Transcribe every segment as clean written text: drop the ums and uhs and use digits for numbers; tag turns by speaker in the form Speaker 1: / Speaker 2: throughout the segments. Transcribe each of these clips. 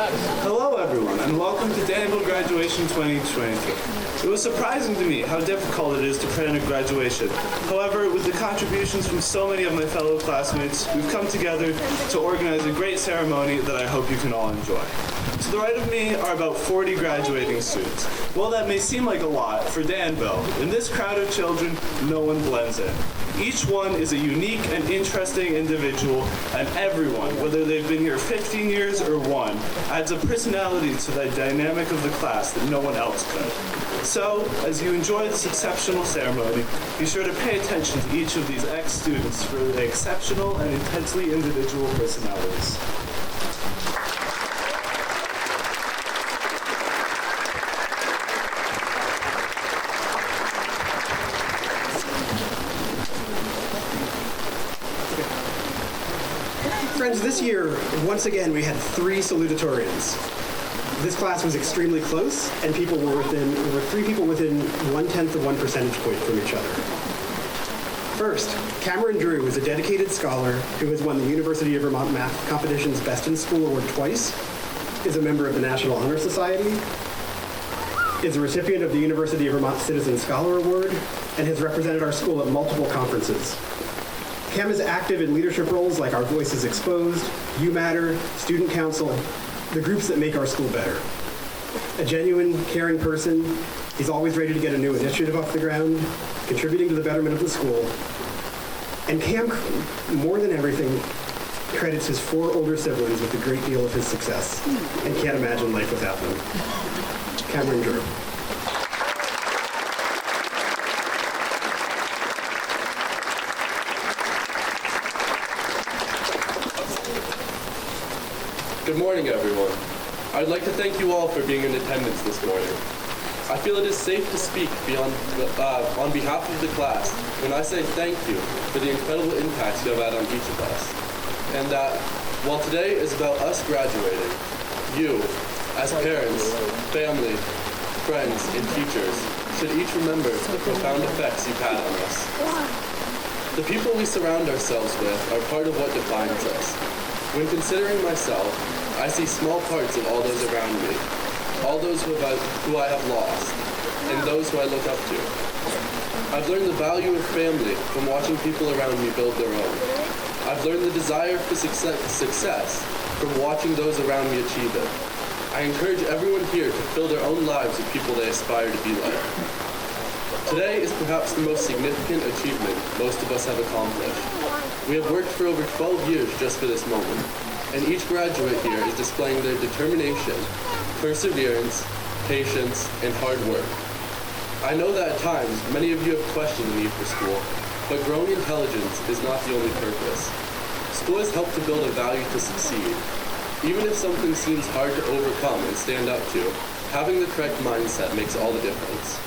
Speaker 1: Hello everyone, and welcome to Danville Graduation 2022. It was surprising to me how difficult it is to plan a graduation. However, with the contributions from so many of my fellow classmates, we've come together to organize a great ceremony that I hope you can all enjoy. To the right of me are about 40 graduating students. While that may seem like a lot, for Danville, in this crowd of children, no one blends in. Each one is a unique and interesting individual, and everyone, whether they've been here 15 years or one, adds a personality to the dynamic of the class that no one else could. So, as you enjoy this exceptional ceremony, be sure to pay attention to each of these ex-students for their exceptional and intensely individual personalities.
Speaker 2: Friends, this year, once again, we had 3 salutatorians. This class was extremely close, and there were 3 people within 1/10 of 1 percentage point from each other. First, Cameron Drew is a dedicated scholar who has won the University of Vermont Math Competition's Best in School Award twice, is a member of the National Honor Society, is a recipient of the University of Vermont Citizen Scholar Award, and has represented our school at multiple conferences. Cam is active in leadership roles like Our Voices Exposed, You Matter, Student Council, the groups that make our school better. A genuine, caring person, he's always ready to get a new initiative off the ground, contributing to the betterment of the school. And Cam, more than everything, credits his 4 older siblings with a great deal of his success, and can't imagine life without them. Cameron Drew.
Speaker 3: Good morning, everyone. I'd like to thank you all for being in attendance this morning. I feel it is safe to speak on behalf of the class when I say thank you for the incredible impact you have had on each of us. And that while today is about us graduating, you, as parents, family, friends, and teachers, should each remember the profound effects you've had on us. The people we surround ourselves with are part of what defines us. When considering myself, I see small parts of all those around me, all those who I have lost, and those who I look up to. I've learned the value of family from watching people around me build their own. I've learned the desire for success from watching those around me achieve it. I encourage everyone here to fill their own lives with people they aspire to be like. Today is perhaps the most significant achievement most of us have accomplished. We have worked for over 12 years just for this moment, and each graduate here is displaying their determination, perseverance, patience, and hard work. I know that at times, many of you have questioned the need for school, but growing intelligence is not the only purpose. School has helped to build a value to succeed. Even if something seems hard to overcome and stand up to, having the correct mindset makes all the difference.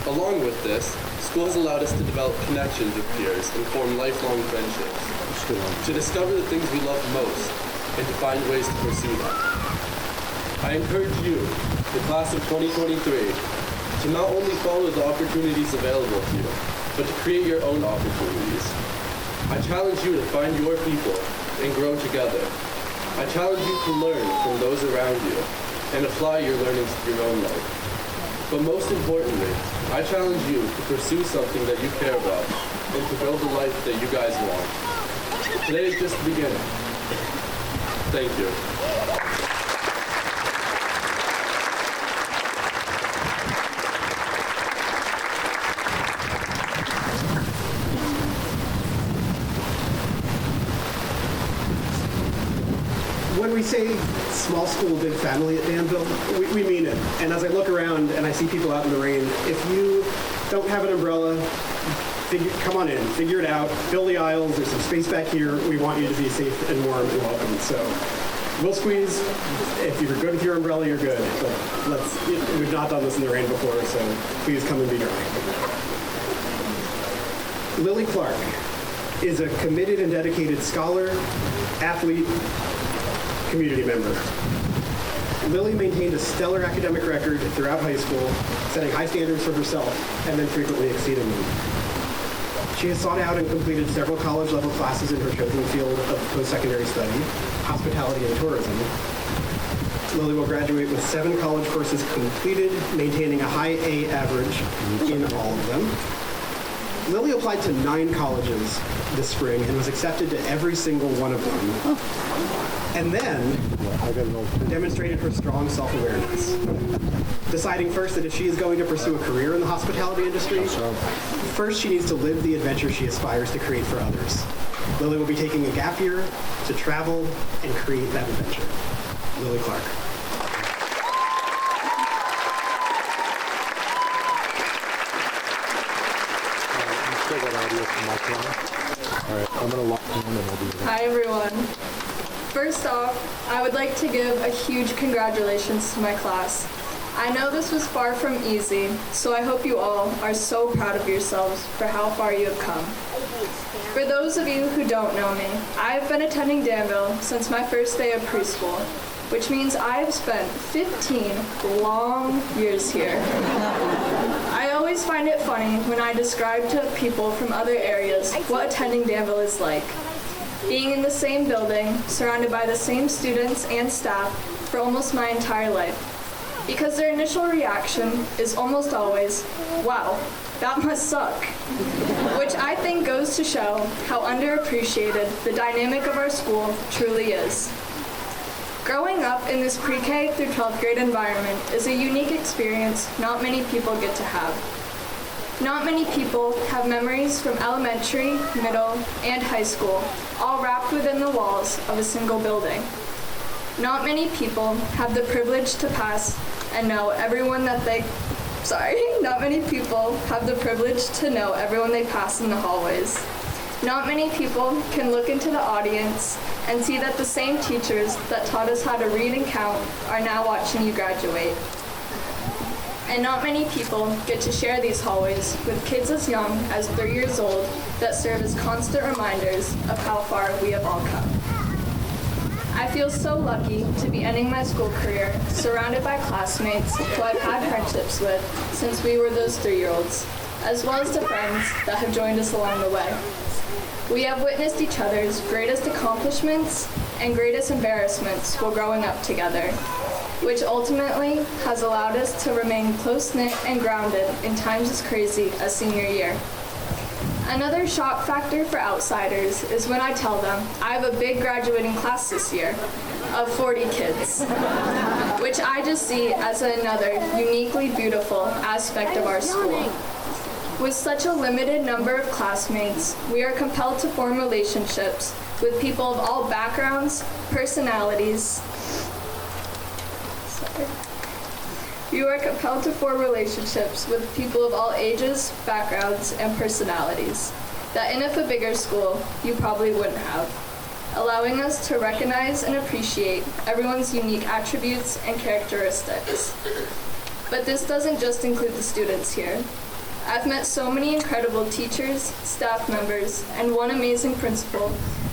Speaker 3: Along with this, school has allowed us to develop connections with peers and form lifelong friendships, to discover the things we love most, and to find ways to pursue them. I encourage you, the class of 2023, to not only follow the opportunities available to you, but to create your own opportunities. I challenge you to find your people and grow together. I challenge you to learn from those around you and apply your learnings to your own life. But most importantly, I challenge you to pursue something that you care about and to build the life that you guys want. Today is just the beginning. Thank you.
Speaker 2: When we say small school, big family at Danville, we mean it. And as I look around and I see people out in the rain, if you don't have an umbrella, come on in, figure it out, fill the aisles, there's some space back here. We want you to be safe and warm and welcome. So we'll squeeze. If you're good with your umbrella, you're good. But we've not done this in the rain before, so please come and be dry. Lily Clark is a committed and dedicated scholar, athlete, community member. Lily maintained a stellar academic record throughout high school, setting high standards for herself and then frequently exceeding them. She has sought out and completed several college-level classes in her chosen field of post-secondary study, hospitality and tourism. Lily will graduate with 7 college courses completed, maintaining a high A average in all of them. Lily applied to 9 colleges this spring and was accepted to every single one of them. And then demonstrated her strong self-awareness, deciding first that if she is going to pursue a career in the hospitality industry, first she needs to live the adventure she aspires to create for others. Lily will be taking a gap year to travel and create that adventure. Lily Clark.
Speaker 4: Hi everyone. First off, I would like to give a huge congratulations to my class. I know this was far from easy, so I hope you all are so proud of yourselves for how far you have come. For those of you who don't know me, I've been attending Danville since my first day of preschool, which means I've spent 15 long years here. I always find it funny when I describe to people from other areas what attending Danville is like. Being in the same building, surrounded by the same students and staff for almost my entire life. Because their initial reaction is almost always, wow, that must suck. Which I think goes to show how underappreciated the dynamic of our school truly is. Growing up in this pre-K through 12th grade environment is a unique experience not many people get to have. Not many people have memories from elementary, middle, and high school, all wrapped within the walls of a single building. Not many people have the privilege to pass and know everyone that not many people have the privilege to know everyone they pass in the hallways. Not many people can look into the audience and see that the same teachers that taught us how to read and count are now watching you graduate. And not many people get to share these hallways with kids as young as 3 years old that serve as constant reminders of how far we have all come. I feel so lucky to be ending my school career surrounded by classmates who I've had friendships with since we were those 3-year-olds, as well as the friends that have joined us along the way. We have witnessed each other's greatest accomplishments and greatest embarrassments while growing up together, which ultimately has allowed us to remain close-knit and grounded in times as crazy as senior year. Another shock factor for outsiders is when I tell them I have a big graduating class this year of 40 kids, which I just see as another uniquely beautiful aspect of our school. With such a limited number of classmates, we are compelled to form relationships with people of all backgrounds, personalities. You are compelled to form relationships with people of all ages, backgrounds, and personalities that in a bigger school you probably wouldn't have, allowing us to recognize and appreciate everyone's unique attributes and characteristics. But this doesn't just include the students here. I've met so many incredible teachers, staff members, and one amazing principal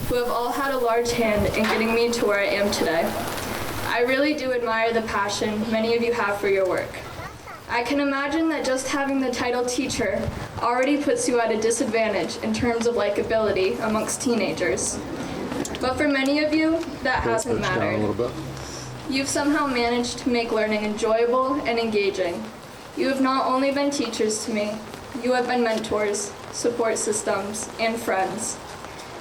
Speaker 4: who have all had a large hand in getting me to where I am today. I really do admire the passion many of you have for your work. I can imagine that just having the title teacher already puts you at a disadvantage in terms of likability amongst teenagers. But for many of you, that hasn't mattered. You've somehow managed to make learning enjoyable and engaging. You have not only been teachers to me, you have been mentors, support systems, and friends.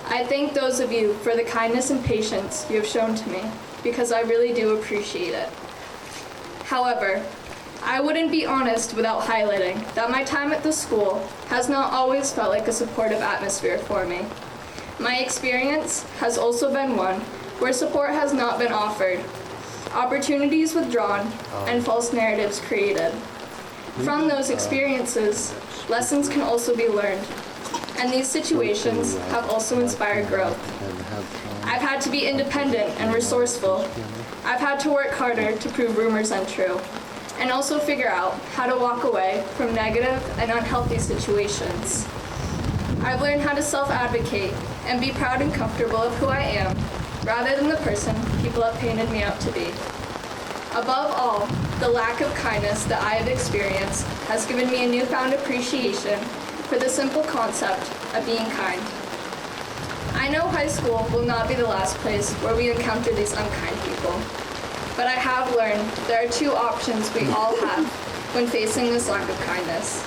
Speaker 4: I thank those of you for the kindness and patience you have shown to me, because I really do appreciate it. However, I wouldn't be honest without highlighting that my time at the school has not always felt like a supportive atmosphere for me. My experience has also been one where support has not been offered, opportunities withdrawn, and false narratives created. From those experiences, lessons can also be learned, and these situations have also inspired growth. I've had to be independent and resourceful. I've had to work harder to prove rumors untrue, and also figure out how to walk away from negative and unhealthy situations. I've learned how to self-advocate and be proud and comfortable of who I am, rather than the person people have painted me out to be. Above all, the lack of kindness that I have experienced has given me a newfound appreciation for the simple concept of being kind. I know high school will not be the last place where we encounter these unkind people, but I have learned there are two options we all have when facing this lack of kindness.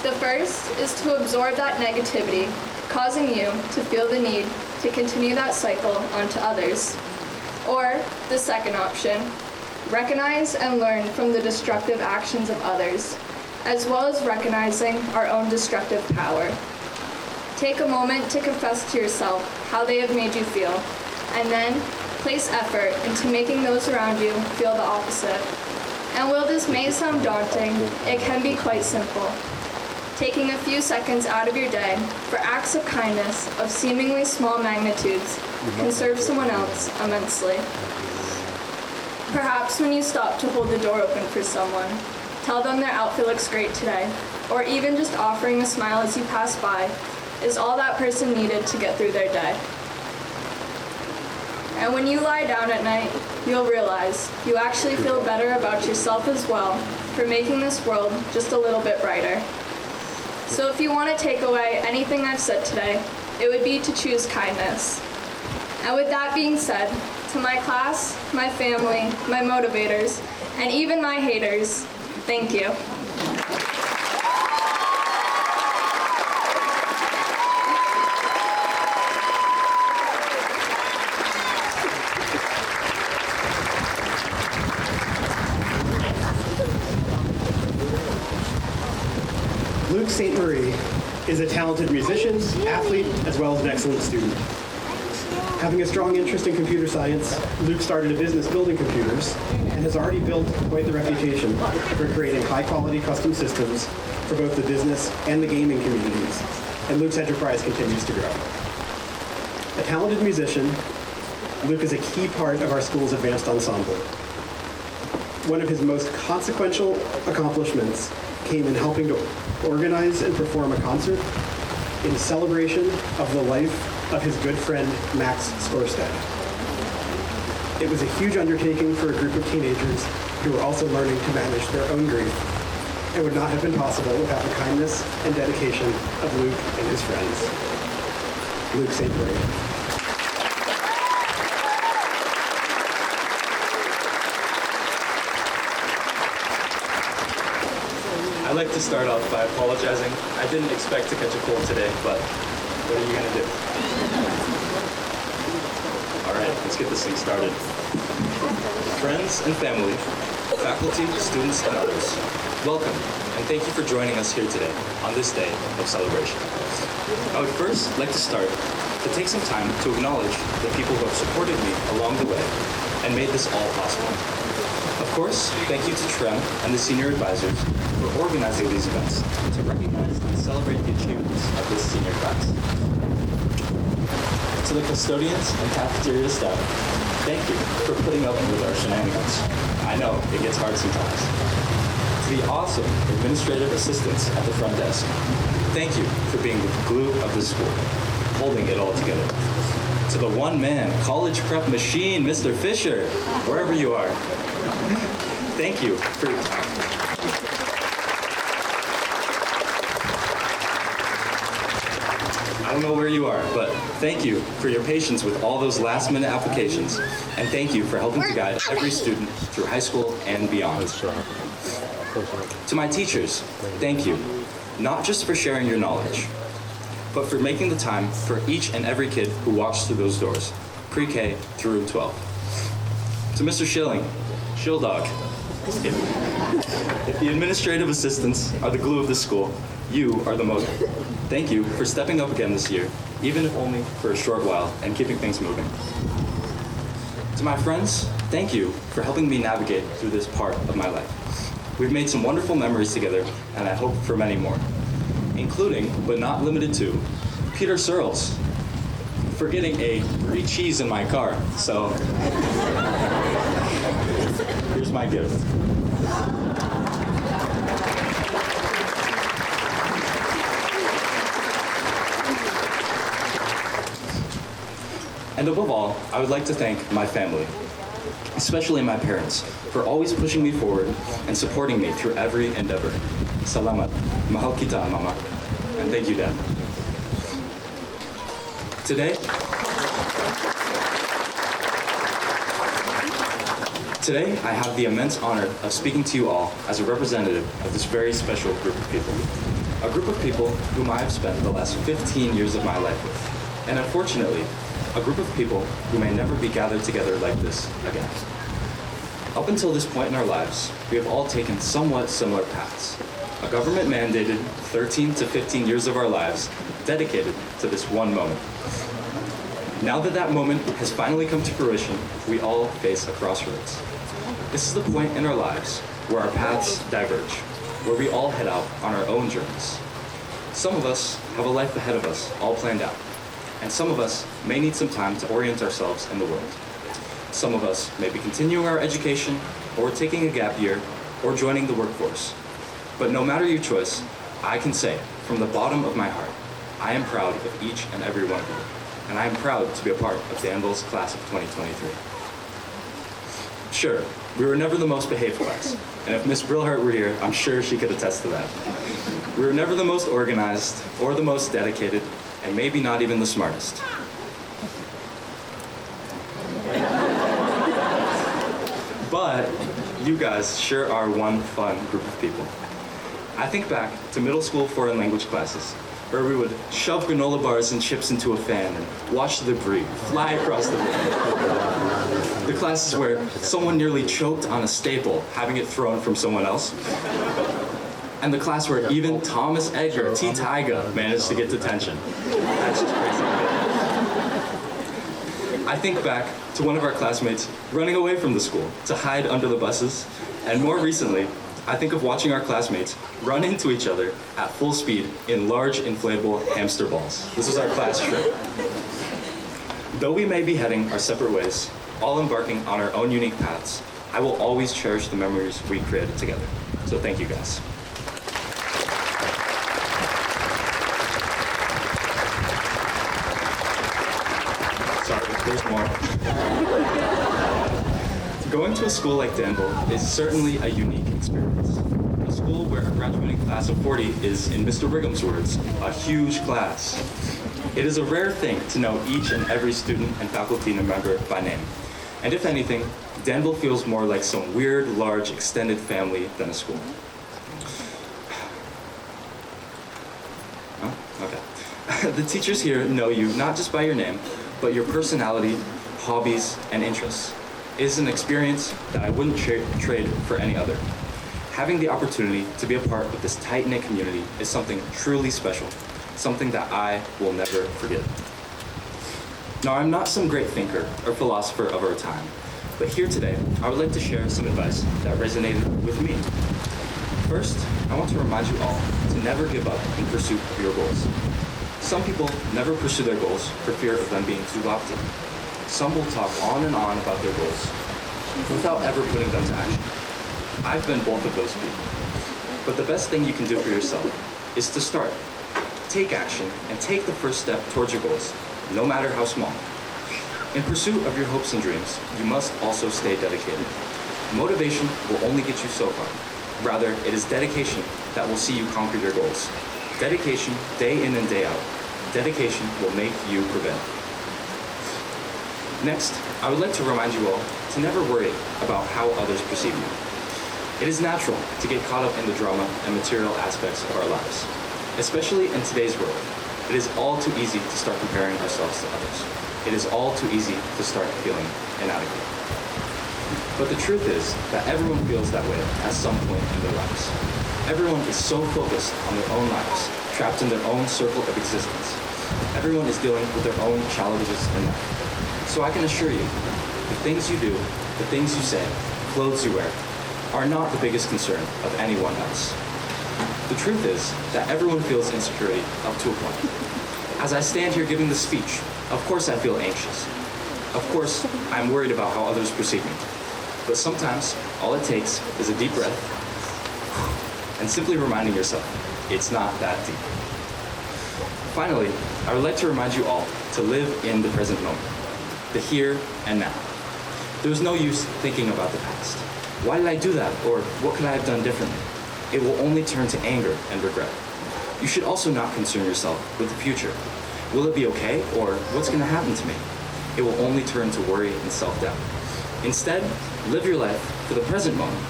Speaker 4: The first is to absorb that negativity, causing you to feel the need to continue that cycle onto others. Or the second option, recognize and learn from the destructive actions of others, as well as recognizing our own destructive power. Take a moment to confess to yourself how they have made you feel, and then place effort into making those around you feel the opposite. And while this may sound daunting, it can be quite simple. Taking a few seconds out of your day for acts of kindness of seemingly small magnitudes can serve someone else immensely. Perhaps when you stop to hold the door open for someone, tell them their outfit looks great today, or even just offering a smile as you pass by is all that person needed to get through their day. And when you lie down at night, you'll realize you actually feel better about yourself as well for making this world just a little bit brighter. So if you want to take away anything I've said today, it would be to choose kindness. And with that being said, to my class, my family, my motivators, and even my haters, thank you.
Speaker 2: Luke St. Marie is a talented musician, athlete, as well as an excellent student. Having a strong interest in computer science, Luke started a business building computers and has already built quite the reputation for creating high-quality custom systems for both the business and the gaming communities, and Luke's enterprise continues to grow. A talented musician, Luke is a key part of our school's advanced ensemble. One of his most consequential accomplishments came in helping to organize and perform a concert in celebration of the life of his good friend, Max Skorstad. It was a huge undertaking for a group of teenagers who were also learning to manage their own grief, and would not have been possible without the kindness and dedication of Luke and his friends. Luke St. Marie.
Speaker 5: I'd like to start off by apologizing. I didn't expect to catch a cold today, but what are you going to do? All right, let's get this thing started. Friends and family, faculty, students, and others, welcome, and thank you for joining us here today on this day of celebration. I would first like to start to take some time to acknowledge the people who have supported me along the way and made this all possible. Of course, thank you to Trem and the senior advisors for organizing these events to recognize and celebrate the achievements of this senior class. To the custodians and cafeteria staff, thank you for putting up with our shenanigans. I know it gets hard sometimes. To the awesome administrative assistants at the front desk, thank you for being the glue of the school, holding it all together. To the one-man college prep machine, Mr. Fisher, wherever you are, thank you for your time. I don't know where you are, but thank you for your patience with all those last-minute applications, and thank you for helping to guide every student through high school and beyond. To my teachers, thank you, not just for sharing your knowledge, but for making the time for each and every kid who walks through those doors, pre-K through 12. To Mr. Shilldog, if the administrative assistants are the glue of the school, you are the motor. Thank you for stepping up again this year, even if only for a short while, and keeping things moving. To my friends, thank you for helping me navigate through this part of my life. We've made some wonderful memories together, and I hope for many more, including, but not limited to, Peter Searles for getting a brie cheese in my car. So, here's my gift. And above all, I would like to thank my family, especially my parents, for always pushing me forward and supporting me through every endeavor. Salamat. Mahal kita, Mama. And thank you, Dad. Today, I have the immense honor of speaking to you all as a representative of this very special group of people. A group of people whom I have spent the last 15 years of my life with. And unfortunately, a group of people who may never be gathered together like this again. Up until this point in our lives, we have all taken somewhat similar paths. A government-mandated 13 to 15 years of our lives dedicated to this one moment. Now that that moment has finally come to fruition, we all face a crossroads. This is the point in our lives where our paths diverge, where we all head out on our own journeys. Some of us have a life ahead of us all planned out, and some of us may need some time to orient ourselves in the world. Some of us may be continuing our education, or taking a gap year, or joining the workforce. But no matter your choice, I can say, from the bottom of my heart, I am proud of each and every one of you, and I am proud to be a part of Danville's class of 2023. Sure, we were never the most behaved class, and if Miss Brillhart were here, I'm sure she could attest to that. We were never the most organized, or the most dedicated, and maybe not even the smartest. But you guys sure are one fun group of people. I think back to middle school foreign language classes, where we would shove granola bars and chips into a fan and watch the debris fly across the room. The classes where someone nearly choked on a staple, having it thrown from someone else. And the class where even Thomas Edgar, T. Tyga, managed to get detention. That's just crazy. I think back to one of our classmates running away from the school to hide under the buses, and more recently, I think of watching our classmates run into each other at full speed in large inflatable hamster balls. This was our class trip. Though we may be heading our separate ways, all embarking on our own unique paths, I will always cherish the memories we created together. So thank you guys. Sorry, there's more. Going to a school like Danville is certainly a unique experience. A school where a graduating class of 40 is, in Mr. Brigham's words, a huge class. It is a rare thing to know each and every student and faculty member by name. And if anything, Danville feels more like some weird, large, extended family than a school. Oh, okay. The teachers here know you not just by your name, but your personality, hobbies, and interests. It is an experience that I wouldn't trade for any other. Having the opportunity to be a part of this tight-knit community is something truly special, something that I will never forget. Now, I'm not some great thinker or philosopher of our time, but here today, I would like to share some advice that resonated with me. First, I want to remind you all to never give up in pursuit of your goals. Some people never pursue their goals for fear of them being too lofty. Some will talk on and on about their goals without ever putting them to action. I've been both of those people. But the best thing you can do for yourself is to start. Take action and take the first step towards your goals, no matter how small. In pursuit of your hopes and dreams, you must also stay dedicated. Motivation will only get you so far. Rather, it is dedication that will see you conquer your goals. Dedication, day in and day out. Dedication will make you prevail. Next, I would like to remind you all to never worry about how others perceive you. It is natural to get caught up in the drama and material aspects of our lives. Especially in today's world, it is all too easy to start comparing ourselves to others. It is all too easy to start feeling inadequate. But the truth is that everyone feels that way at some point in their lives. Everyone is so focused on their own lives, trapped in their own circle of existence. Everyone is dealing with their own challenges in life. So I can assure you, the things you do, the things you say, clothes you wear, are not the biggest concern of anyone else. The truth is that everyone feels insecurity up to a point. As I stand here giving this speech, of course I feel anxious. Of course, I'm worried about how others perceive me. But sometimes, all it takes is a deep breath and simply reminding yourself, it's not that deep. Finally, I would like to remind you all to live in the present moment. The here and now. There's no use thinking about the past. Why did I do that? Or what could I have done differently? It will only turn to anger and regret. You should also not concern yourself with the future. Will it be okay? Or what's going to happen to me? It will only turn to worry and self-doubt. Instead, live your life for the present moment.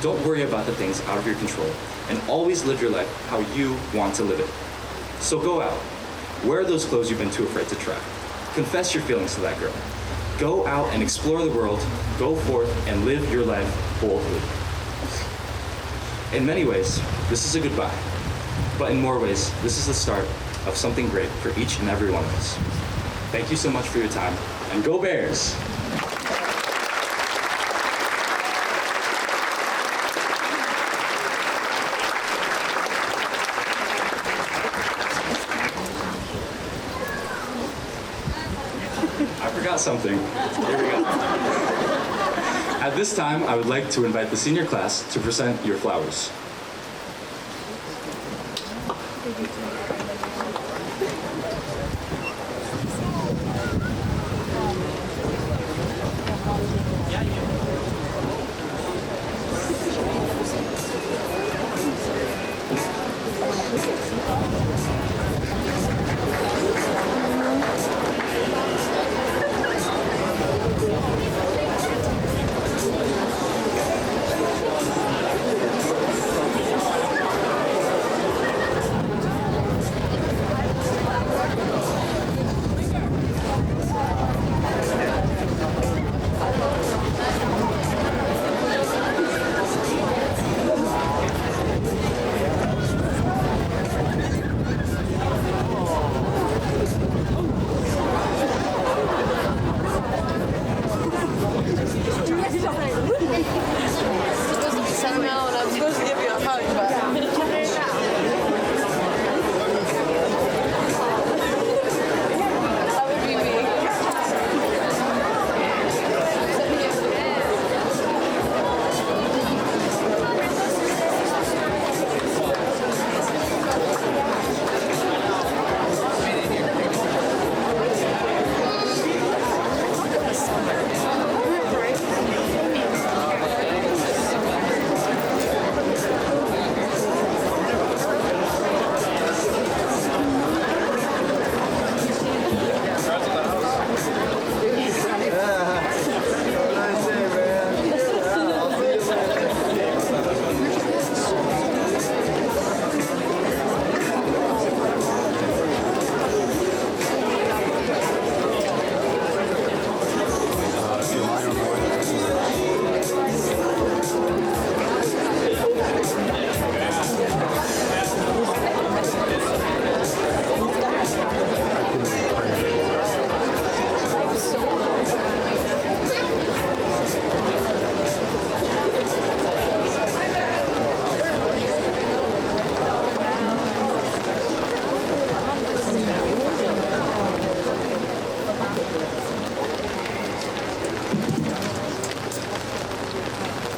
Speaker 5: Don't worry about the things out of your control, and always live your life how you want to live it. So go out. Wear those clothes you've been too afraid to try. Confess your feelings to that girl. Go out and explore the world. Go forth and live your life boldly. In many ways, this is a goodbye. But in more ways, this is the start of something great for each and every one of us. Thank you so much for your time, and go Bears! I forgot something. Here we go. At this time, I would like to invite the senior class to present your flowers.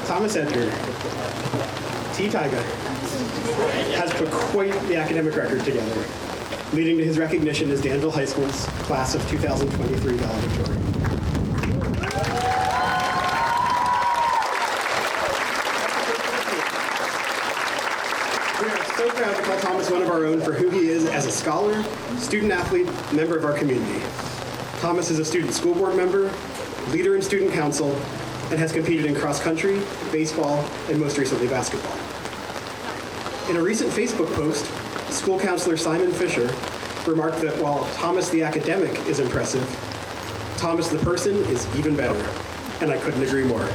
Speaker 2: Thomas Edgar, T. Taiga, has put quite the academic record together, leading to his recognition as Danville High School's Class of 2023 valedictorian. We are so proud to call Thomas one of our own for who he is as a scholar, student athlete, member of our community. Thomas is a student school board member, leader in student council, and has competed in cross country, baseball, and most recently basketball. In a recent Facebook post, school counselor Simon Fisher remarked that while Thomas the academic is impressive, Thomas the person is even better, and I couldn't agree more.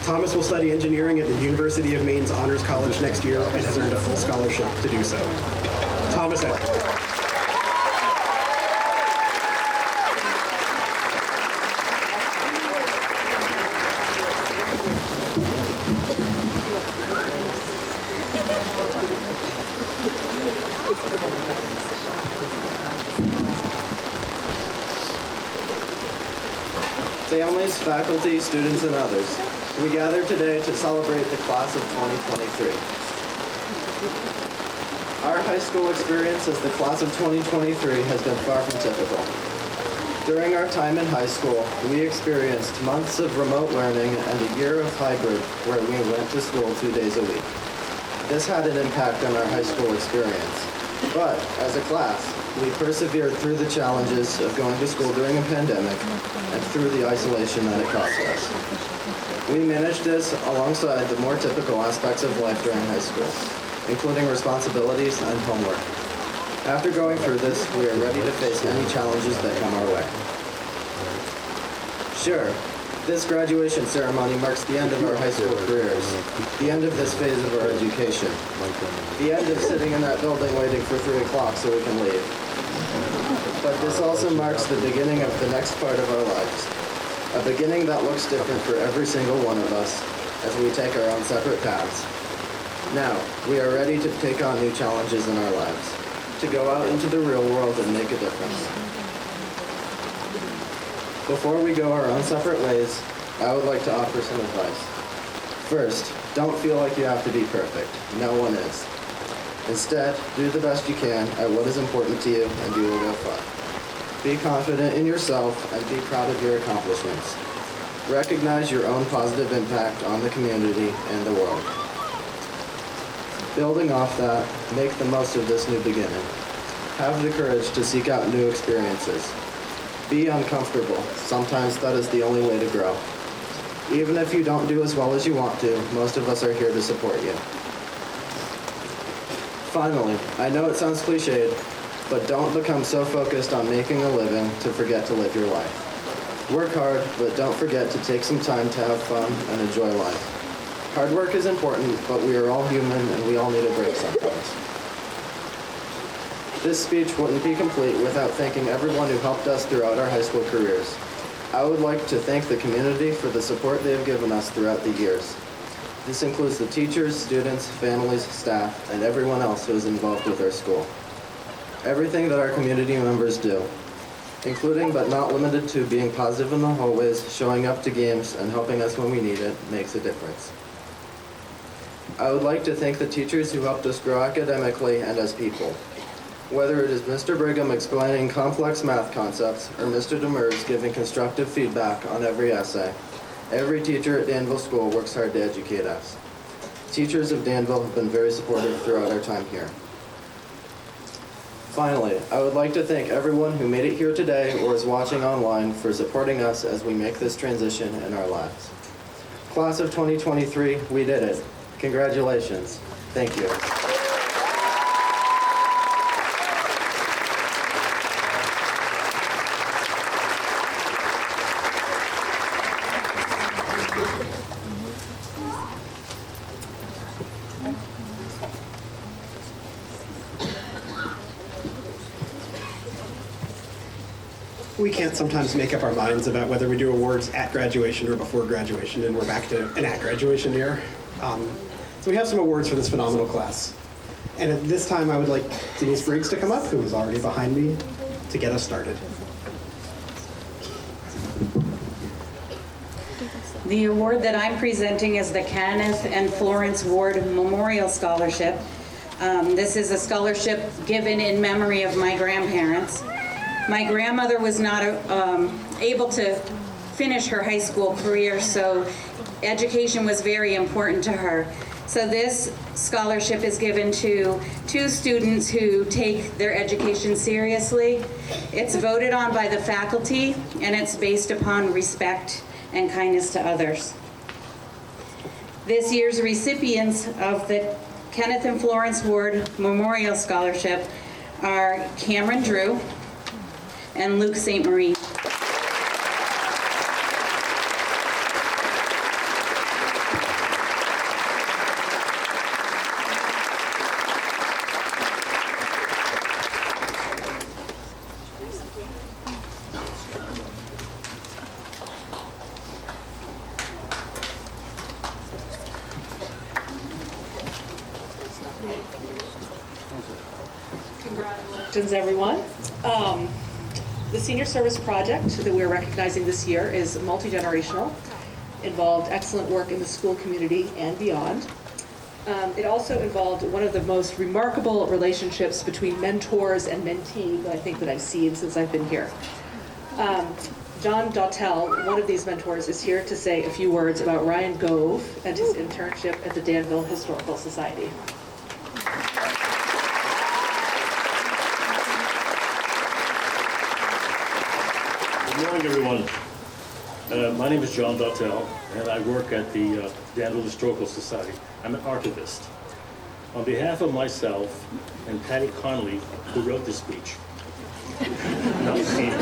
Speaker 2: Thomas will study engineering at the University of Maine's Honors College next year and has earned a full scholarship to do so. Thomas Edgar.
Speaker 6: Families, faculty, students, and others, we gather today to celebrate the class of 2023. Our high school experience as the class of 2023 has been far from typical. During our time in high school, we experienced months of remote learning and a year of hybrid where we went to school 2 days a week. This had an impact on our high school experience, but as a class, We persevered through the challenges of going to school during a pandemic and through the isolation that it caused us. We managed this alongside the more typical aspects of life during high school, including responsibilities and homework. After going through this, we are ready to face any challenges that come our way. Sure, this graduation ceremony marks the end of our high school careers, the end of this phase of our education, the end of sitting in that building waiting for 3 o'clock so we can leave. But this also marks the beginning of the next part of our lives, a beginning that looks different for every single one of us as we take our own separate paths. Now, we are ready to take on new challenges in our lives, to go out into the real world and make a difference. Before we go our own separate ways, I would like to offer some advice. First, don't feel like you have to be perfect. No one is. Instead, do the best you can at what is important to you, and you will go far. Be confident in yourself and be proud of your accomplishments. Recognize your own positive impact on the community and the world. Building off that, make the most of this new beginning. Have the courage to seek out new experiences. Be uncomfortable. Sometimes that is the only way to grow. Even if you don't do as well as you want to, most of us are here to support you. Finally, I know it sounds cliched, but don't become so focused on making a living to forget to live your life. Work hard, but don't forget to take some time to have fun and enjoy life. Hard work is important, but we are all human and we all need a break sometimes. This speech wouldn't be complete without thanking everyone who helped us throughout our high school careers. I would like to thank the community for the support they have given us throughout the years. This includes the teachers, students, families, staff, and everyone else who is involved with our school. Everything that our community members do, including but not limited to being positive in the hallways, showing up to games, and helping us when we need it, makes a difference. I would like to thank the teachers who helped us grow academically and as people. Whether it is Mr. Brigham explaining complex math concepts or Mr. Demers giving constructive feedback on every essay, every teacher at Danville School works hard to educate us. Teachers of Danville have been very supportive throughout our time here. Finally, I would like to thank everyone who made it here today or is watching online for supporting us as we make this transition in our lives. Class of 2023, we did it. Congratulations. Thank you.
Speaker 2: We can't sometimes make up our minds about whether we do awards at graduation or before graduation, and we're back to an at graduation year. So we have some awards for this phenomenal class. And at this time, I would like Denise Briggs to come up, who is already behind me, to get us started.
Speaker 7: The award that I'm presenting is the Kenneth and Florence Ward Memorial Scholarship. This is a scholarship given in memory of my grandparents. My grandmother was not able to finish her high school career, so education was very important to her. So this scholarship is given to 2 students who take their education seriously. It's voted on by the faculty, and it's based upon respect and kindness to others. This year's recipients of the Kenneth and Florence Ward Memorial Scholarship are Cameron Drew and Luke St. Marie.
Speaker 8: Congratulations, everyone. The Senior Service Project that we're recognizing this year is multi-generational, involved excellent work in the school community and beyond. It also involved one of the most remarkable relationships between mentors and mentee that I think that I've seen since I've been here. John Dautel, one of these mentors, is here to say a few words about Ryan Gove and his internship at the Danville Historical Society.
Speaker 9: Good morning, everyone. My name is John Dautel, and I work at the Danville Historical Society. I'm an archivist. On behalf of myself and Patty Connolly, who wrote this speech, not me,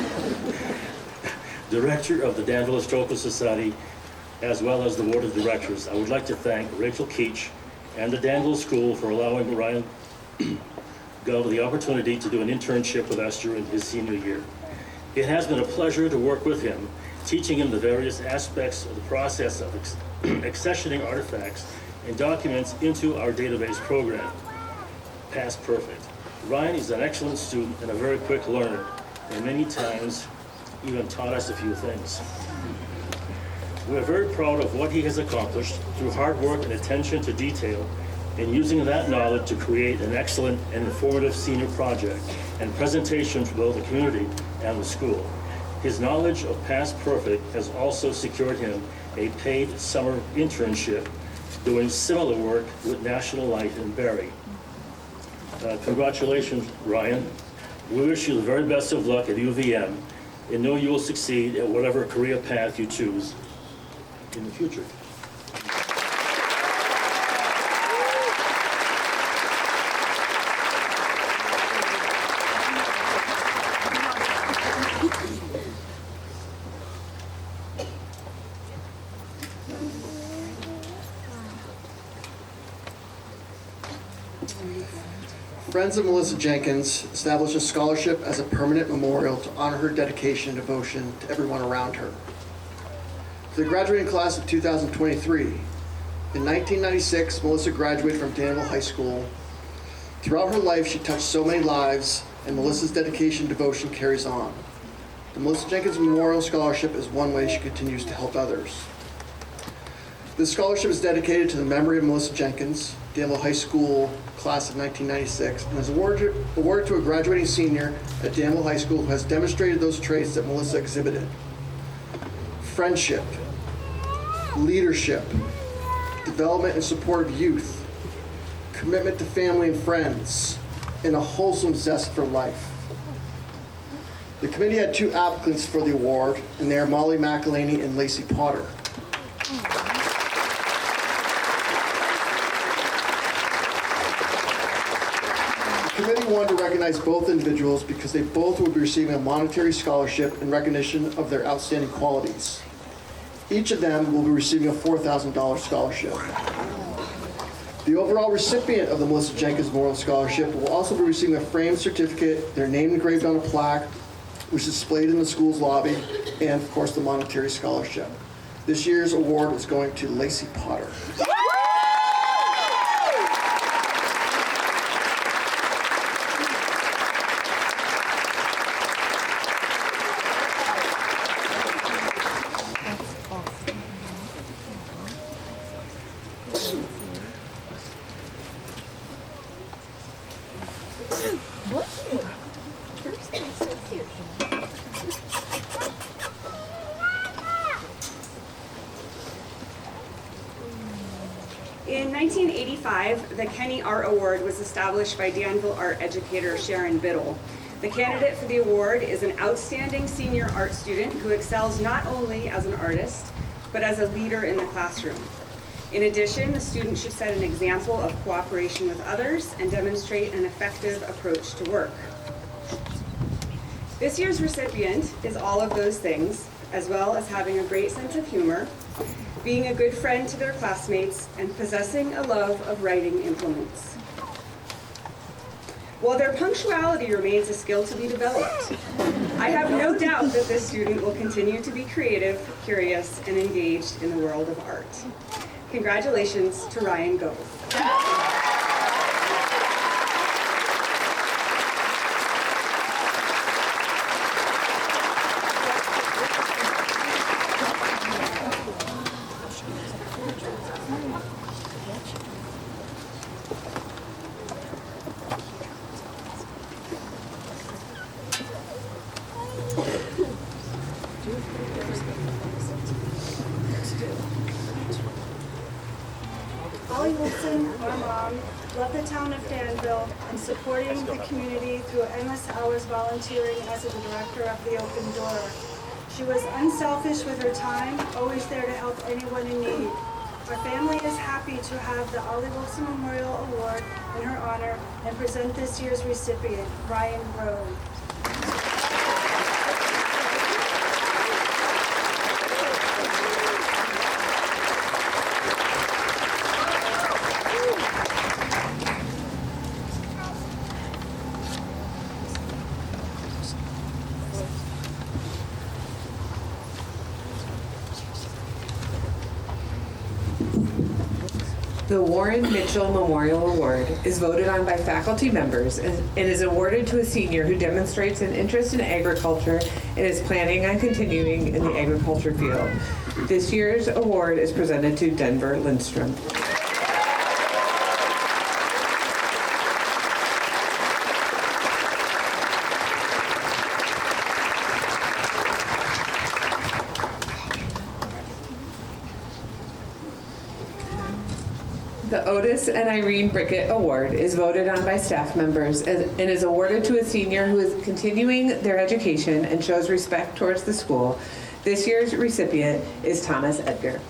Speaker 9: Director of the Danville Historical Society, as well as the Board of Directors, I would like to thank Rachel Keach and the Danville School for allowing Ryan Gove the opportunity to do an internship with us during his senior year. It has been a pleasure to work with him, teaching him the various aspects of the process of accessioning artifacts and documents into our database program. Past perfect. Ryan is an excellent student and a very quick learner, and many times even taught us a few things. We are very proud of what he has accomplished through hard work and attention to detail, and using that knowledge to create an excellent and informative senior project and presentation for both the community and the school. His knowledge of Past Perfect has also secured him a paid summer internship doing similar work with National Light in Barrie. Congratulations, Ryan. We wish you the very best of luck at UVM and know you will succeed at whatever career path you choose in the future.
Speaker 6: Friends of Melissa Jenkins established a scholarship as a permanent memorial to honor her dedication and devotion to everyone around her. For the graduating class of 2023, in 1996, Melissa graduated from Danville High School. Throughout her life, she touched so many lives, and Melissa's dedication and devotion carries on. The Melissa Jenkins Memorial Scholarship is one way she continues to help others. This scholarship is dedicated to the memory of Melissa Jenkins, Danville High School class of 1996, and is awarded to a graduating senior at Danville High School who has demonstrated those traits that Melissa exhibited: friendship, leadership, development and support of youth, commitment to family and friends, and a wholesome zest for life. The committee had two applicants for the award, and they are Molly McElhaney and Lacey Potter. The committee wanted to recognize both individuals because they both will be receiving a monetary scholarship in recognition of their outstanding qualities. Each of them will be receiving a $4,000 scholarship. The overall recipient of the Melissa Jenkins Memorial Scholarship will also be receiving a framed certificate, their name engraved on a plaque, which is displayed in the school's lobby, and of course the monetary scholarship. This year's award is going to Lacey Potter.
Speaker 10: In 1985, the Kenny Art Award was established by Danville art educator Sharon Biddle. The candidate for the award is an outstanding senior art student who excels not only as an artist, but as a leader in the classroom. In addition, the student should set an example of cooperation with others and demonstrate an effective approach to work. This year's recipient is all of those things, as well as having a great sense of humor, being a good friend to their classmates, and possessing a love of writing implements. While their punctuality remains a skill to be developed, I have no doubt that this student will continue to be creative, curious, and engaged in the world of art. Congratulations to Ryan Gove.
Speaker 11: Molly Wilson, our mom, loved the town of Danville and supporting the community through endless hours volunteering as the director of the Open Door. She was unselfish with her time, always there to help anyone in need. Our family is happy to have the Ollie Wilson Memorial Award in her honor and present this year's recipient, Ryan Rowe.
Speaker 12: The Warren Mitchell Memorial Award is voted on by faculty members and is awarded to a senior who demonstrates an interest in agriculture and is planning on continuing in the agriculture field. This year's award is presented to Denver Lindstrom. The Otis and Irene Brickett Award is voted on by staff members and is awarded to a senior who is continuing their education and shows respect towards the school. This year's recipient is Thomas Edgar.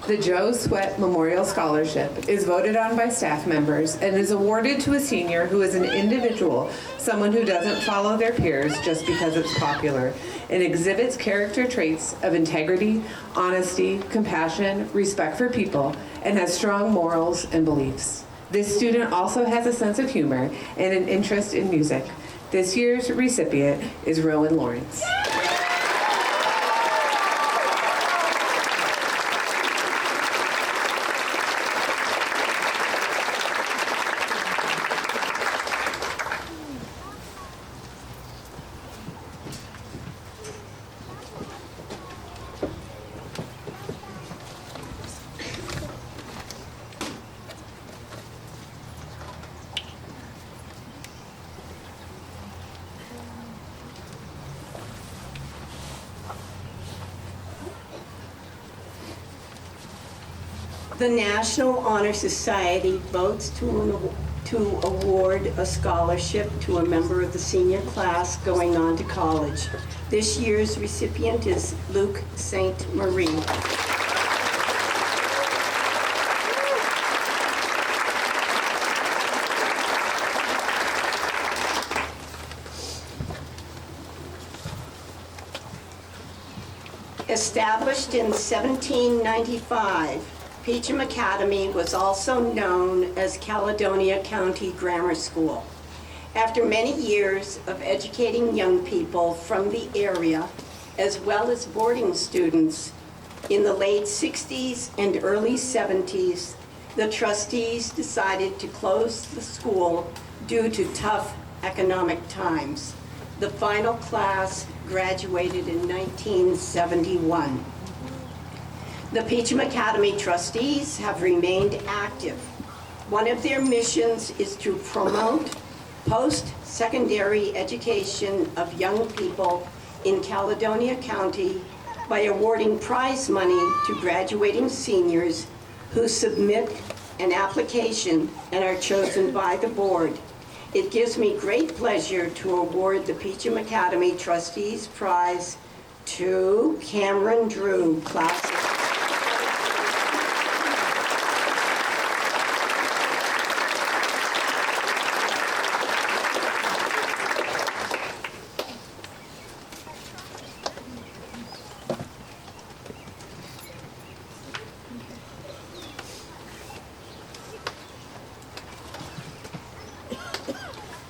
Speaker 12: The Joe Sweat Memorial Scholarship is voted on by staff members and is awarded to a senior who is an individual, someone who doesn't follow their peers just because it's popular, and exhibits character traits of integrity, honesty, compassion, respect for people, and has strong morals and beliefs. This student also has a sense of humor and an interest in music. This year's recipient is Rowan Lawrence.
Speaker 13: The National Honor Society votes to award a scholarship to a member of the senior class going on to college. This year's recipient is Luke St. Marie. Established in 1795, Peacham Academy was also known as Caledonia County Grammar School. After many years of educating young people from the area, as well as boarding students, in the late 60s and early 70s, the trustees decided to close the school due to tough economic times. The final class graduated in 1971. The Peacham Academy trustees have remained active. One of their missions is to promote post-secondary education of young people in Caledonia County by awarding prize money to graduating seniors who submit an application and are chosen by the board. It gives me great pleasure to award the Peacham Academy Trustees Prize to Cameron Drew, class of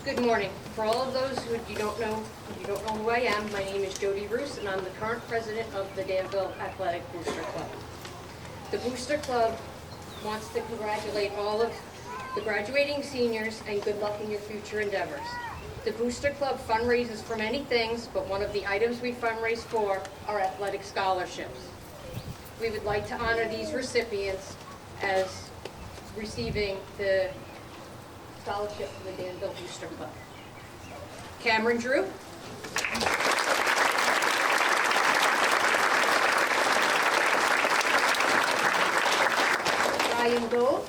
Speaker 14: Good morning. For all of those who you don't know who I am, my name is Jody Roos, and I'm the current president of the Danville Athletic Booster Club. The Booster Club wants to congratulate all of the graduating seniors and good luck in your future endeavors. The Booster Club fundraises for many things, but one of the items we fundraise for are athletic scholarships. We would like to honor these recipients as receiving the scholarship from the Danville Booster Club. Cameron Drew. Ryan Ryan Gold.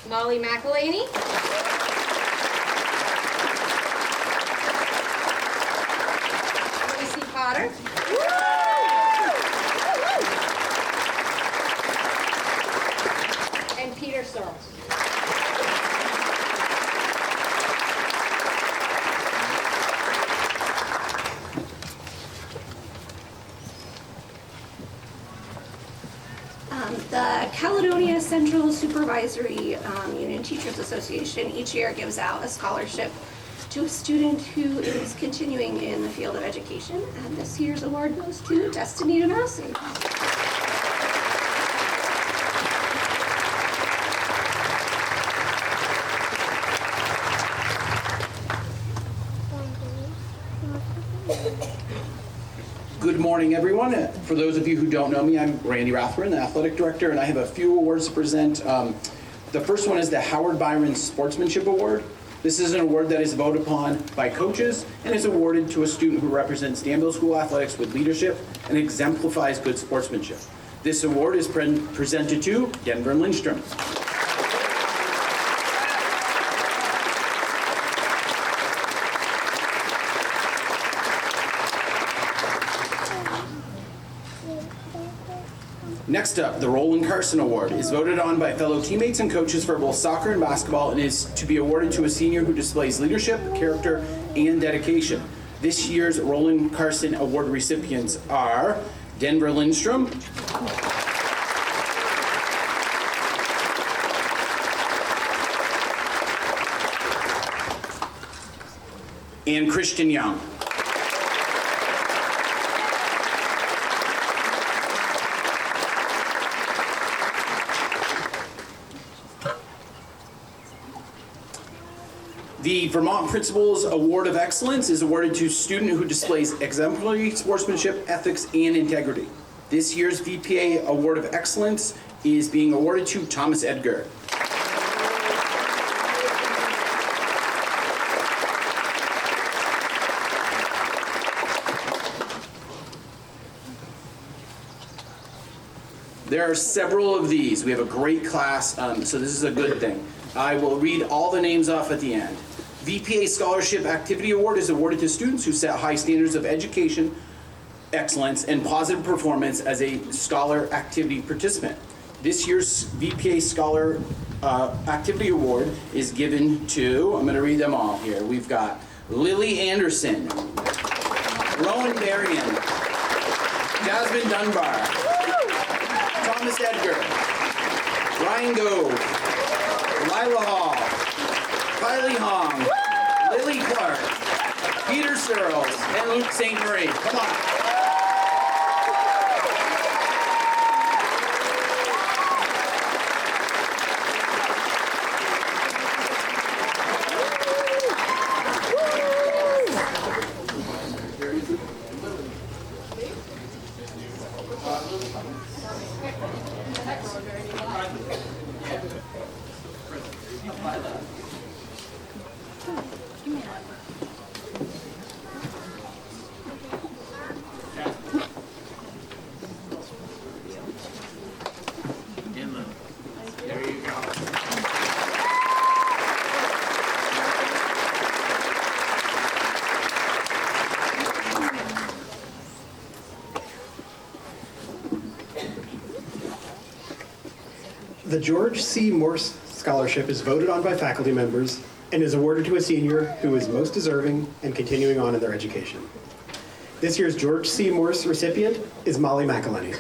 Speaker 14: Molly McElhaney. Lacey Potter. And Peter Searles.
Speaker 15: The Caledonia Central Supervisory Union Teachers Association each year gives out a scholarship to a student who is continuing in the field of education, and this year's award goes to Destiny Denasi.
Speaker 16: Good morning, everyone. For those of you who don't know me, I'm Randy Rathburn, the athletic director, and I have a few awards to present. The first one is the Howard Byron Sportsmanship Award. This is an award that is voted upon by coaches and is awarded to a student who represents Danville School athletics with leadership and exemplifies good sportsmanship. This award is presented to Denver Lindstrom. Next up, the Roland Carson Award is voted on by fellow teammates and coaches for both soccer and basketball and is to be awarded to a senior who displays leadership, character, and dedication. This year's Roland Carson Award recipients are Denver Lindstrom, and Christian Young. The Vermont Principals Award of Excellence is awarded to a student who displays exemplary sportsmanship, ethics, and integrity. This year's VPA Award of Excellence is being awarded to Thomas Edgar. There are several of these. We have a great class, so this is a good thing. I will read all the names off at the end. VPA Scholarship Activity Award is awarded to students who set high standards of education, excellence, and positive performance as a scholar activity participant. This year's VPA Scholar Activity Award is given to, I'm going to read them all here. We've got Lily Anderson, Rowan Berrien, Jasmine Dunbar, Thomas Edgar, Ryan Gove, Lila Hall, Kylie Hong, Lily Clark, Peter Searles, and Luke St. Marie. Come on.
Speaker 2: The George C. Morse Scholarship is voted on by faculty members and is awarded to a senior who is most deserving and continuing on in their education. This year's George C. Morse recipient is Molly McElhaney.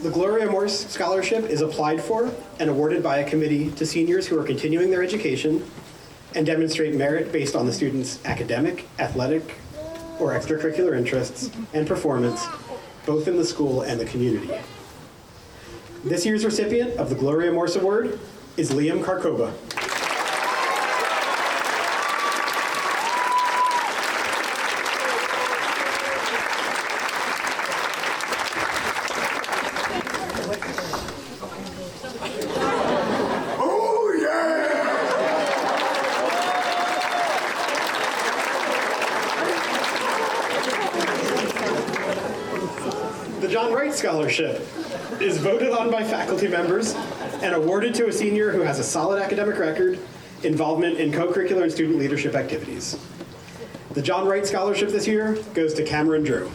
Speaker 2: The Gloria Morse Scholarship is applied for and awarded by a committee to seniors who are continuing their education and demonstrate merit based on the student's academic, athletic, or extracurricular interests and performance, both in the school and the community. This year's recipient of the Gloria Morse Award is Liam Karkova. Wright Scholarship is voted on by faculty members and awarded to a senior who has a solid academic record, involvement in co-curricular and student leadership activities. The John Wright Scholarship this year goes to Cameron Drew.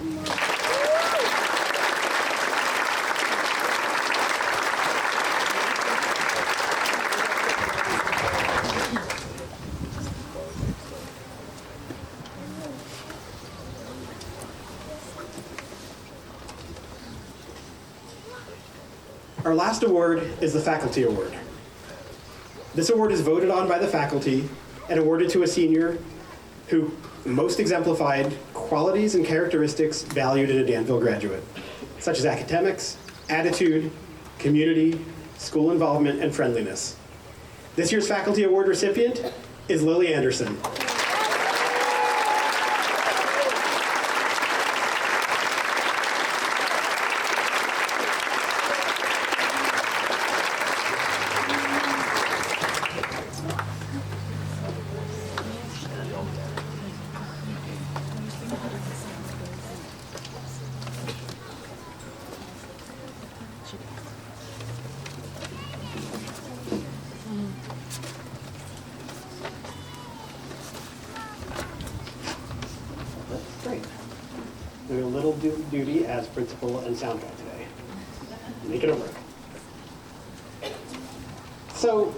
Speaker 2: Our last award is the Faculty Award. This award is voted on by the faculty and awarded to a senior who most exemplified qualities and characteristics valued in a Danville graduate, such as academics, attitude, community, school involvement, and friendliness. This year's Faculty Award recipient is Lily Anderson. Great. Doing a little duty as principal and sound guy today. Make it work. So,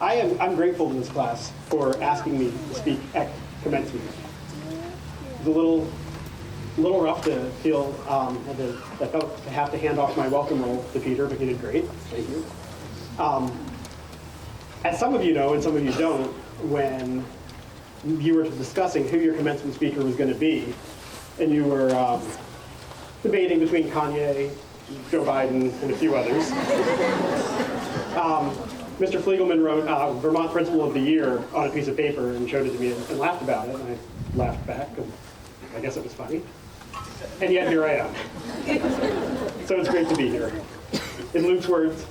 Speaker 2: I'm grateful to this class for asking me to speak at commencement. It was a little rough to feel, I felt to have to hand off my welcome roll to Peter, but he did great. Thank you. As some of you know, and some of you don't, when you were discussing who your commencement speaker was going to be, and you were debating between Kanye, Joe Biden, and a few others. Mr. Fliegelman wrote Vermont Principal of the Year on a piece of paper and showed it to me and laughed about it, and I laughed back, and I guess it was funny. And yet here I am. So it's great to be here. In Luke's words,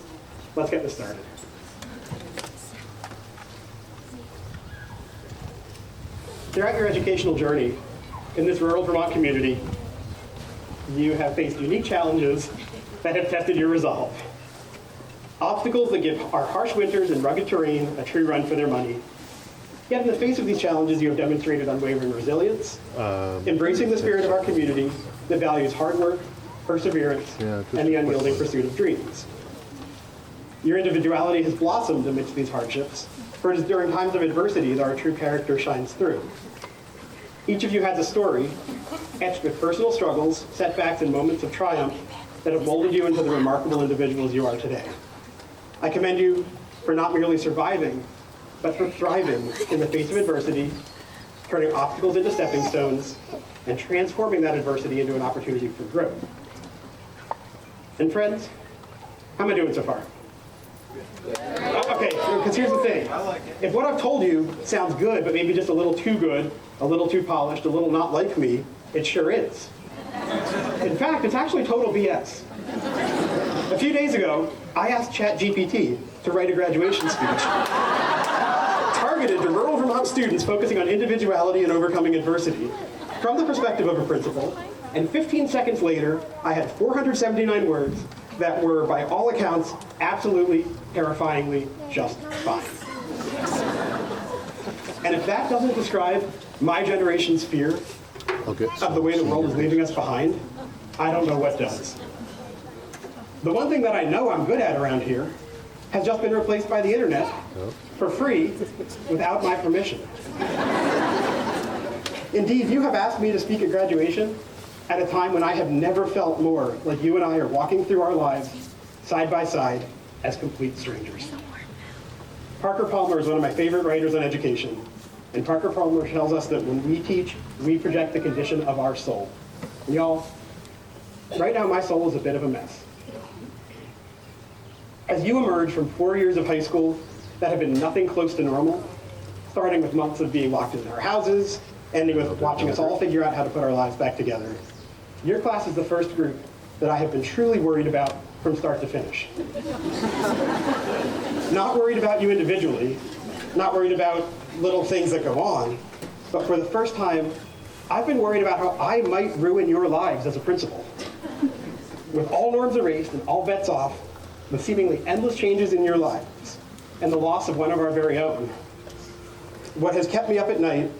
Speaker 2: let's get this started. Throughout your educational journey in this rural Vermont community, you have faced unique challenges that have tested your resolve. Obstacles that give our harsh winters and rugged terrain a true run for their money. Yet in the face of these challenges, you have demonstrated unwavering resilience, embracing the spirit of our community that values hard work, perseverance, and the unyielding pursuit of dreams. Your individuality has blossomed amidst these hardships, for it is during times of adversity that our true character shines through. Each of you has a story, etched with personal struggles, setbacks, and moments of triumph that have molded you into the remarkable individuals you are today. I commend you for not merely surviving, but for thriving in the face of adversity, turning obstacles into stepping stones, and transforming that adversity into an opportunity for growth. And friends, how am I doing so far? Okay, because here's the thing. If what I've told you sounds good, but maybe just a little too good, a little too polished, a little not like me, it sure is. In fact, it's actually total BS. A few days ago, I asked ChatGPT to write a graduation speech targeted to rural Vermont students focusing on individuality and overcoming adversity from the perspective of a principal, and 15 seconds later, I had 479 words that were, by all accounts, absolutely, terrifyingly just fine. And if that doesn't describe my generation's fear of the way the world is leaving us behind, I don't know what does. The one thing that I know I'm good at around here has just been replaced by the internet for free without my permission. Indeed, you have asked me to speak at graduation at a time when I have never felt more like you and I are walking through our lives side by side as complete strangers. Parker Palmer is one of my favorite writers on education, and Parker Palmer tells us that when we teach, we project the condition of our soul. And y'all, right now my soul is a bit of a mess. As you emerge from 4 years of high school that have been nothing close to normal, starting with months of being locked in our houses, ending with watching us all figure out how to put our lives back together, your class is the first group that I have been truly worried about from start to finish. Not worried about you individually, not worried about little things that go on, but for the first time, I've been worried about how I might ruin your lives as a principal. With all norms erased and all bets off, with seemingly endless changes in your lives, and the loss of one of our very own, what has kept me up at night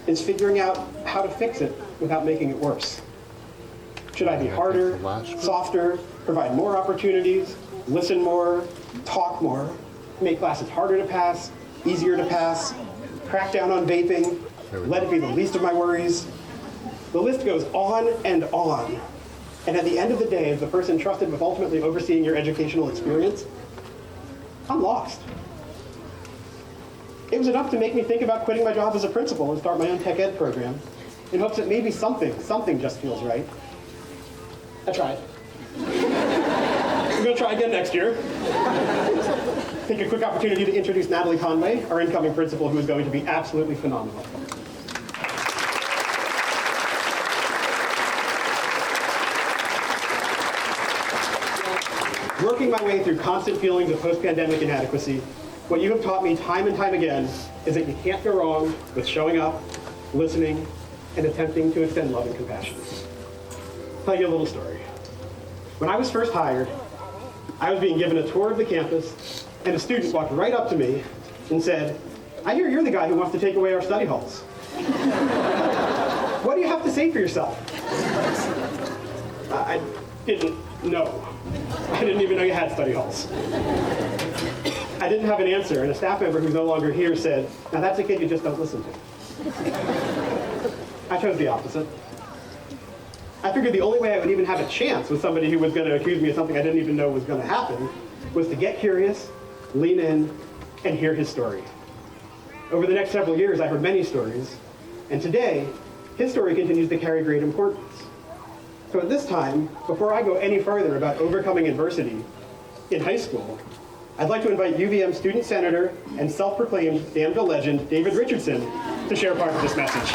Speaker 2: is figuring out how to fix it without making it worse. Should I be harder, softer, provide more opportunities, listen more, talk more, make classes harder to pass, easier to pass, crack down on vaping, let it be the least of my worries? The list goes on and on. And at the end of the day, as the person trusted with ultimately overseeing your educational experience, I'm lost. It was enough to make me think about quitting my job as a principal and start my own tech ed program in hopes that maybe something just feels right. I tried. I'm going to try again next year. Take a quick opportunity to introduce Natalie Conway, our incoming principal, who is going to be absolutely phenomenal. Working my way through constant feelings of post-pandemic inadequacy, what you have taught me time and time again is that you can't go wrong with showing up, listening, and attempting to extend love and compassion. I'll tell you a little story. When I was first hired, I was being given a tour of the campus, and a student walked right up to me and said, "I hear you're the guy who wants to take away our study halls. What do you have to say for yourself?" I didn't know. I didn't even know you had study halls. I didn't have an answer, and a staff member who's no longer here said, "Now that's a kid you just don't listen to." I chose the opposite. I figured the only way I would even have a chance with somebody who was going to accuse me of something I didn't even know was going to happen was to get curious, lean in, and hear his story. Over the next several years, I heard many stories, and today, his story continues to carry great importance. So at this time, before I go any further about overcoming adversity in high school, I'd like to invite UVM student senator and self-proclaimed Danville legend, David Richardson, to share part of this message.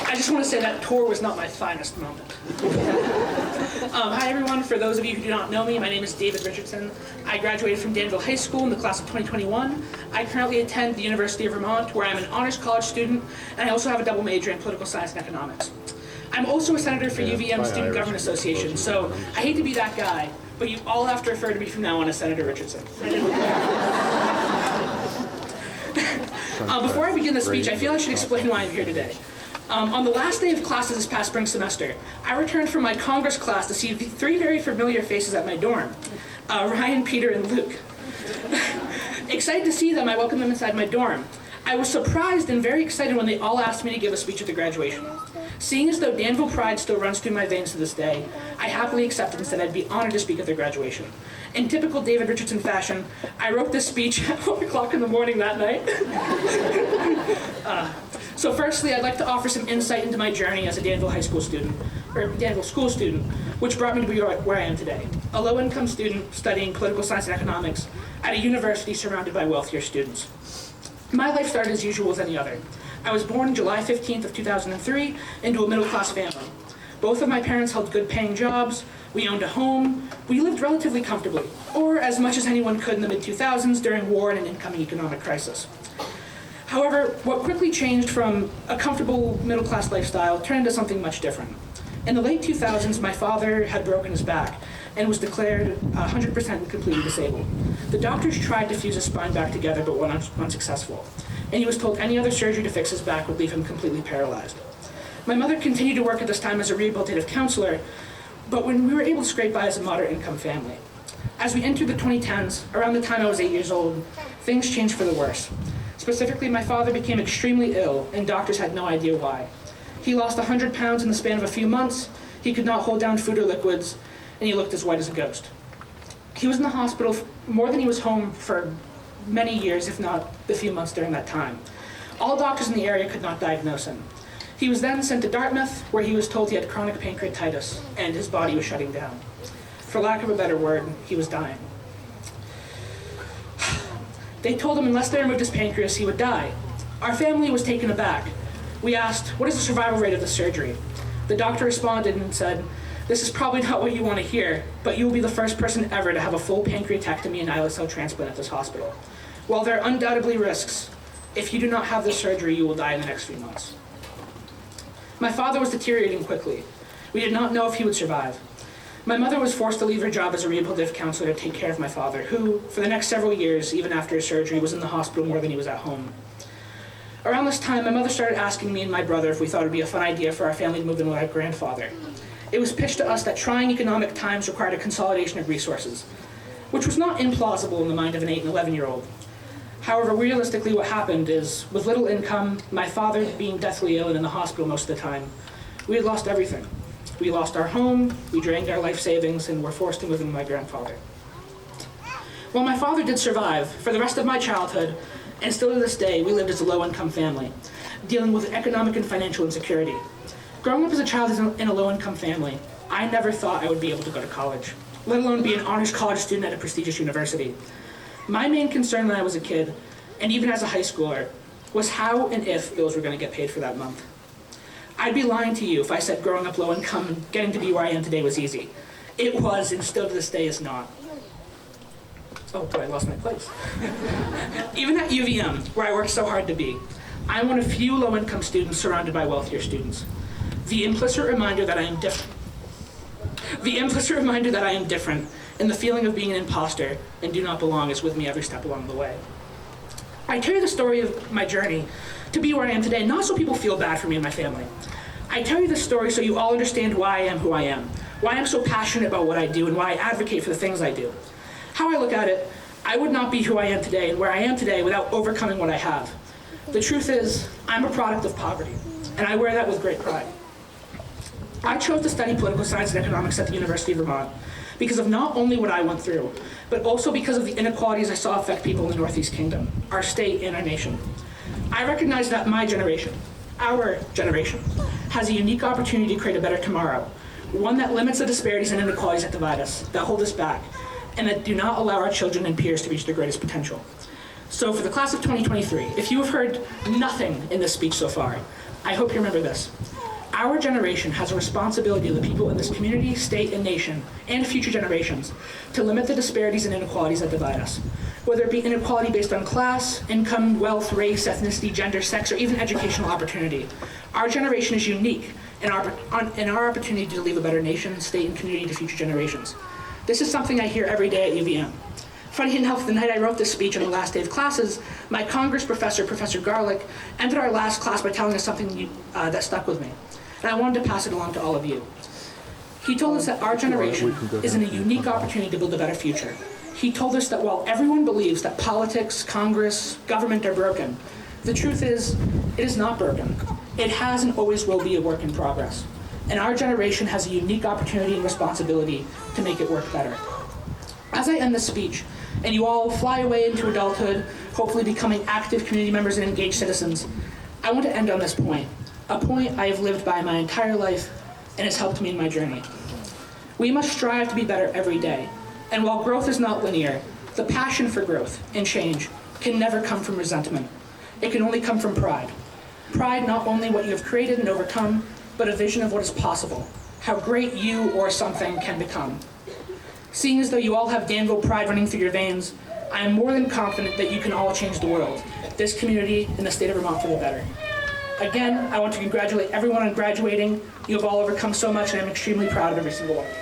Speaker 17: I just want to say that tour was not my finest moment. Hi everyone, for those of you who do not know me, my name is David Richardson. I graduated from Danville High School in the class of 2021. I currently attend the University of Vermont, where I'm an honors college student, and I also have a double major in political science and economics. I'm also a senator for UVM Student Government Association, so I hate to be that guy, but you all have to refer to me from now on as Senator Richardson. Before I begin the speech, I feel I should explain why I'm here today. On the last day of classes this past spring semester, I returned from my Congress class to see three very familiar faces at my dorm, Ryan, Peter, and Luke. Excited to see them, I welcomed them inside my dorm. I was surprised and very excited when they all asked me to give a speech at the graduation. Seeing as though Danville pride still runs through my veins to this day, I happily accepted and said I'd be honored to speak at their graduation. In typical David Richardson fashion, I wrote this speech at 1 o'clock in the morning that night. So firstly, I'd like to offer some insight into my journey as a Danville High School student, or Danville school student, which brought me to be where I am today. A low-income student studying political science and economics at a university surrounded by wealthier students. My life started as usual as any other. I was born July 15th of 2003 into a middle-class family. Both of my parents held good-paying jobs, we owned a home, we lived relatively comfortably, or as much as anyone could in the mid-2000s during war and an incoming economic crisis. However, what quickly changed from a comfortable middle-class lifestyle turned into something much different. In the late 2000s, my father had broken his back and was declared 100% completely disabled. The doctors tried to fuse his spine back together but were unsuccessful, and he was told any other surgery to fix his back would leave him completely paralyzed. My mother continued to work at this time as a rehabilitative counselor, but when we were able to scrape by as a moderate-income family. As we entered the 2010s, around the time I was 8 years old, things changed for the worse. Specifically, my father became extremely ill, and doctors had no idea why. He lost 100 pounds in the span of a few months, he could not hold down food or liquids, and he looked as white as a ghost. He was in the hospital more than he was home for many years, if not the few months during that time. All doctors in the area could not diagnose him. He was then sent to Dartmouth, where he was told he had chronic pancreatitis, and his body was shutting down. For lack of a better word, he was dying. They told him unless they removed his pancreas, he would die. Our family was taken aback. We asked, "What is the survival rate of the surgery?" The doctor responded and said, This is probably not what you want to hear, but you will be the first person ever to have a full pancreatectomy and islet cell transplant at this hospital. While there are undoubtedly risks, if you do not have this surgery, you will die in the next few months. My father was deteriorating quickly. We did not know if he would survive. My mother was forced to leave her job as a rehabilitative counselor to take care of my father, who, for the next several years, even after his surgery, was in the hospital more than he was at home. Around this time, my mother started asking me and my brother if we thought it would be a fun idea for our family to move in with our grandfather. It was pitched to us that trying economic times required a consolidation of resources, which was not implausible in the mind of an 8 and 11-year-old. However, realistically, what happened is, with little income, my father being deathly ill and in the hospital most of the time, we had lost everything. We lost our home, we drained our life savings, and were forced to move in with my grandfather. While my father did survive, for the rest of my childhood, and still to this day, we lived as a low-income family, dealing with economic and financial insecurity. Growing up as a child in a low-income family, I never thought I would be able to go to college, let alone be an honors college student at a prestigious university. My main concern when I was a kid, and even as a high schooler, was how and if bills were going to get paid for that month. I'd be lying to you if I said growing up low income and getting to be where I am today was easy. It was, and still to this day is not. Oh boy, I lost my place. Even at UVM, where I worked so hard to be, I'm one of few low-income students surrounded by wealthier students. The implicit reminder that I am different. And the feeling of being an imposter and do not belong is with me every step along the way. I tell you the story of my journey to be where I am today, not so people feel bad for me and my family. I tell you this story so you all understand why I am who I am, why I'm so passionate about what I do, and why I advocate for the things I do. How I look at it, I would not be who I am today and where I am today without overcoming what I have. The truth is, I'm a product of poverty, and I wear that with great pride. I chose to study political science and economics at the University of Vermont because of not only what I went through, but also because of the inequalities I saw affect people in the Northeast Kingdom, our state, and our nation. I recognize that my generation, our generation, has a unique opportunity to create a better tomorrow, one that limits the disparities and inequalities that divide us, that hold us back, and that do not allow our children and peers to reach their greatest potential. So for the class of 2023, if you have heard nothing in this speech so far, I hope you remember this. Our generation has a responsibility to the people in this community, state, and nation, and future generations, to limit the disparities and inequalities that divide us. Whether it be inequality based on class, income, wealth, race, ethnicity, gender, sex, or even educational opportunity. Our generation is unique in our opportunity to leave a better nation, state, and community to future generations. This is something I hear every day at UVM. Funny enough, the night I wrote this speech on the last day of classes, my Congress professor, Professor Garlick, ended our last class by telling us something that stuck with me. And I wanted to pass it along to all of you. He told us that our generation is in a unique opportunity to build a better future. He told us that while everyone believes that politics, Congress, government are broken, the truth is, it is not broken. It has and always will be a work in progress. And our generation has a unique opportunity and responsibility to make it work better. As I end this speech, and you all fly away into adulthood, hopefully becoming active community members and engaged citizens, I want to end on this point. A point I have lived by my entire life and has helped me in my journey. We must strive to be better every day. And while growth is not linear, the passion for growth and change can never come from resentment. It can only come from pride. Pride not only what you have created and overcome, but a vision of what is possible, how great you or something can become. Seeing as though you all have Danville pride running through your veins, I am more than confident that you can all change the world, this community, and the state of Vermont for the better. Again, I want to congratulate everyone on graduating. You have all overcome so much, and I'm extremely proud of every single one of you.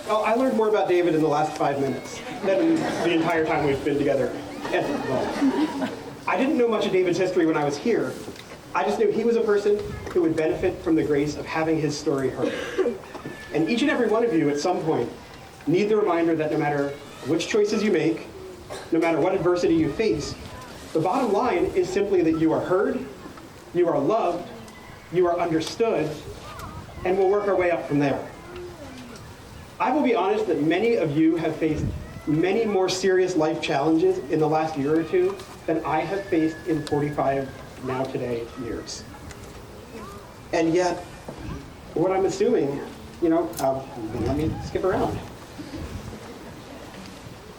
Speaker 2: Well, I learned more about David in the last 5 minutes than the entire time we've been together. Well, I didn't know much of David's history when I was here. I just knew he was a person who would benefit from the grace of having his story heard. And each and every one of you at some point need the reminder that no matter which choices you make, no matter what adversity you face, the bottom line is simply that you are heard, you are loved, you are understood, and we'll work our way up from there. I will be honest that many of you have faced many more serious life challenges in the last year or two than I have faced in 45 now today years. And yet, what I'm assuming let me skip around.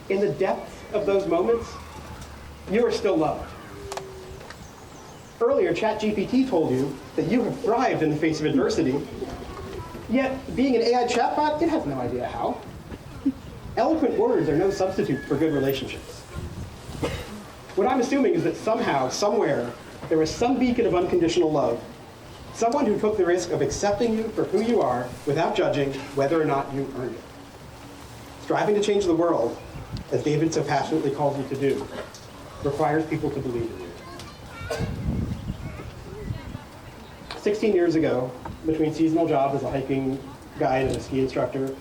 Speaker 2: In the depth of those moments, you are still loved. Earlier, ChatGPT told you that you have thrived in the face of adversity, yet being an AI chatbot, it has no idea how. Eloquent words are no substitute for good relationships. What I'm assuming is that somehow, somewhere, there was some beacon of unconditional love, someone who took the risk of accepting you for who you are without judging whether or not you earned it. Striving to change the world, as David so passionately calls you to do, requires people to believe in you. 16 years ago, between seasonal jobs as a hiking guide and a ski instructor,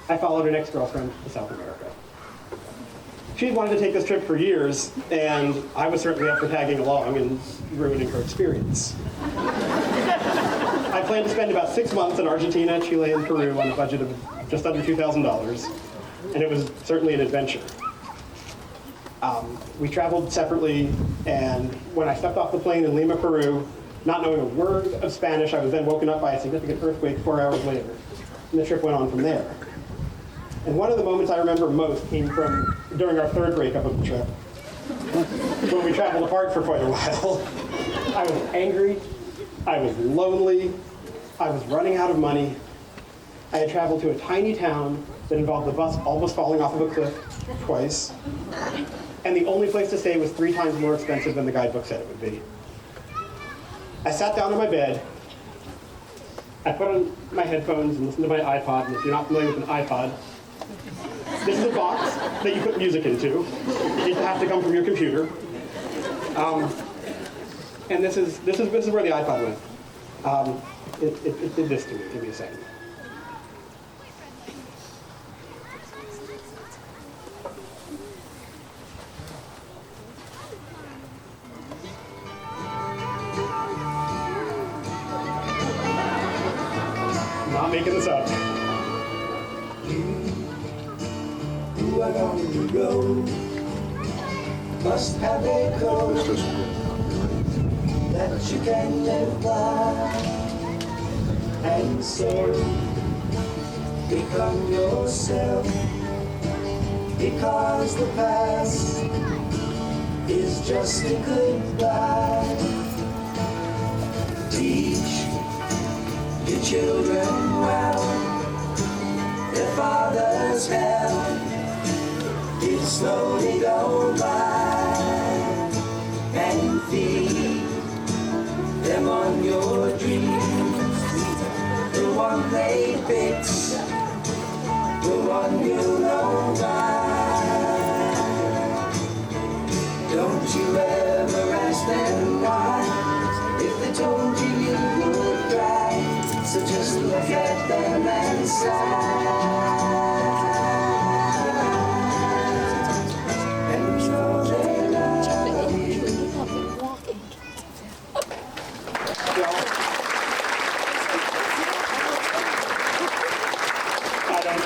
Speaker 2: I followed an ex-girlfriend to South America. She'd wanted to take this trip for years, and I was certainly up for tagging along and ruining her experience. I planned to spend about 6 months in Argentina, Chile, and Peru on a budget of just under $2,000, and it was certainly an adventure. We traveled separately, and when I stepped off the plane in Lima, Peru, not knowing a word of Spanish, I was then woken up by a significant earthquake 4 hours later, and the trip went on from there. And one of the moments I remember most came from during our third breakup of the trip, when we traveled apart for quite a while. I was angry, I was lonely, I was running out of money. I had traveled to a tiny town that involved the bus almost falling off of a cliff twice, and the only place to stay was 3 times more expensive than the guidebook said it would be. I sat down on my bed, I put on my headphones and listened to my iPod, and if you're not familiar with an iPod, this is a box that you put music into. It has to come from your computer. And this is where the iPod went. It did this to me. Give me a second. Not making this up.
Speaker 18: Who are going to go? Must have a code that you can live by, and so become yourself, because the past is just a goodbye. Teach your children well, their father's hell did slowly go by, and feed them on your dreams, the one they picked, the one you know by. Don't you ever ask them why, if they told you you would cry, so just look at them and sigh.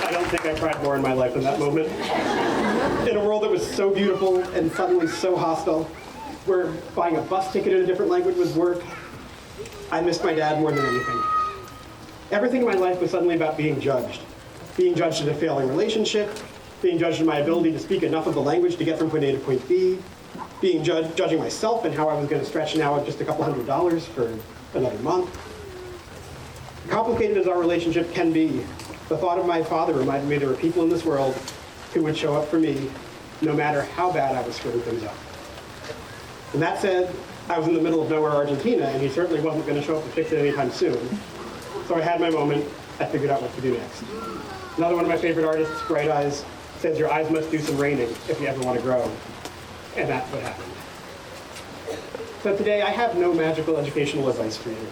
Speaker 2: I don't think I cried more in my life than that moment. In a world that was so beautiful and suddenly so hostile, where buying a bus ticket in a different language was work, I missed my dad more than anything. Everything in my life was suddenly about being judged. Being judged in a failing relationship, being judged in my ability to speak enough of the language to get from point A to point B, being judging myself and how I was going to stretch now at just a couple $100s for another month. Complicated as our relationship can be, the thought of my father reminded me there were people in this world who would show up for me no matter how bad I was screwing things up. And that said, I was in the middle of nowhere, Argentina, and he certainly wasn't going to show up to fix it anytime soon. So I had my moment, I figured out what to do next. Another one of my favorite artists, Bright Eyes, says your eyes must do some raining if you ever want to grow. And that's what happened. So today I have no magical educational advice for you.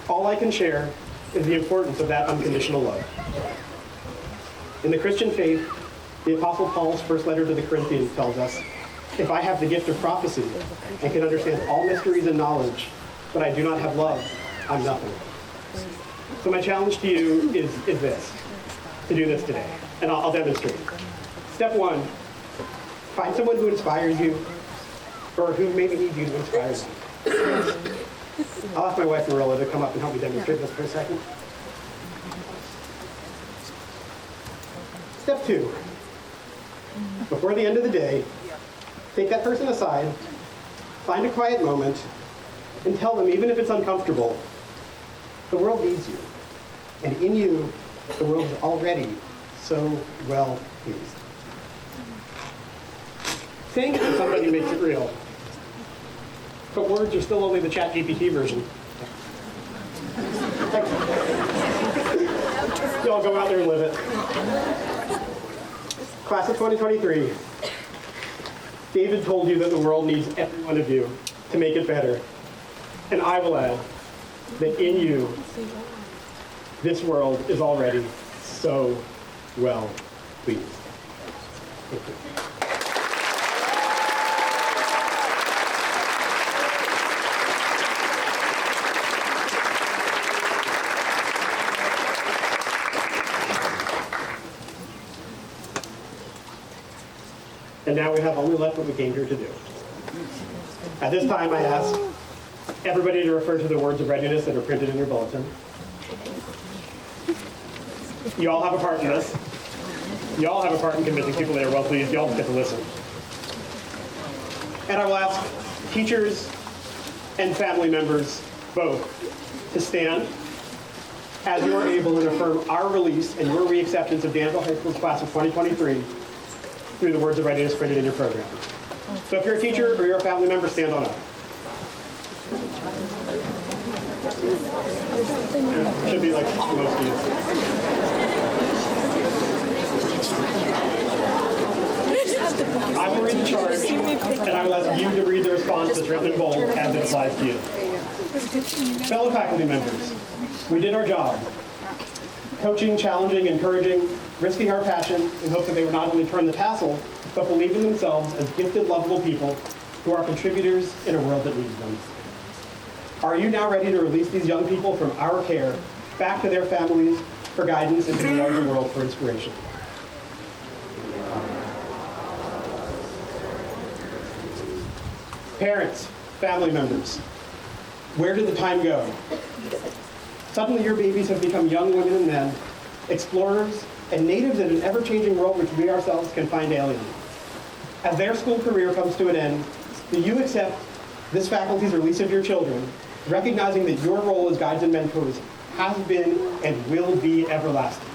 Speaker 2: All I can share is the importance of that unconditional love. In the Christian faith, the Apostle Paul's first letter to the Corinthians tells us, if I have the gift of prophecy and can understand all mysteries and knowledge, but I do not have love, I'm nothing. So my challenge to you is this, to do this today, and I'll demonstrate. Step 1, find someone who inspires you, or who maybe needs you to inspire them. I'll ask my wife Marilla to come up and help me demonstrate this for a second. Step 2. Before the end of the day, take that person aside, find a quiet moment, and tell them, even if it's uncomfortable, the world needs you. And in you, the world is already so well pleased. Saying it to somebody makes it real. But words are still only the ChatGPT version. Y'all go out there and live it. Class of 2023, David told you that the world needs every one of you to make it better. And I will add that in you, this world is already so well pleased. Thank you. And now we have only left what we came here to do. At this time, I ask everybody to refer to the words of readiness that are printed in your bulletin. You all have a part in this. You all have a part in convincing people they are well pleased. You all just get to listen. And I will ask teachers and family members both to stand as you are able and affirm our release and your reacceptance of Danville High School's class of 2023 through the words of readiness printed in your program. So if you're a teacher or you're a family member, stand on up. Should be like most of you. I will read the charge, and I will ask you to read the response that's written in bold as it applies to you. Fellow faculty members, we did our job. Coaching, challenging, encouraging, risking our passion in hopes that they would not only turn the tassel, but believe in themselves as gifted, lovable people who are contributors in a world that needs them. Are you now ready to release these young people from our care back to their families for guidance and to the larger world for inspiration? Parents, family members, where did the time go? Suddenly your babies have become young women and men, explorers, and natives in an ever-changing world which we ourselves can find alien. As their school career comes to an end, do you accept this faculty's release of your children, recognizing that your role as guides and mentors has been and will be everlasting?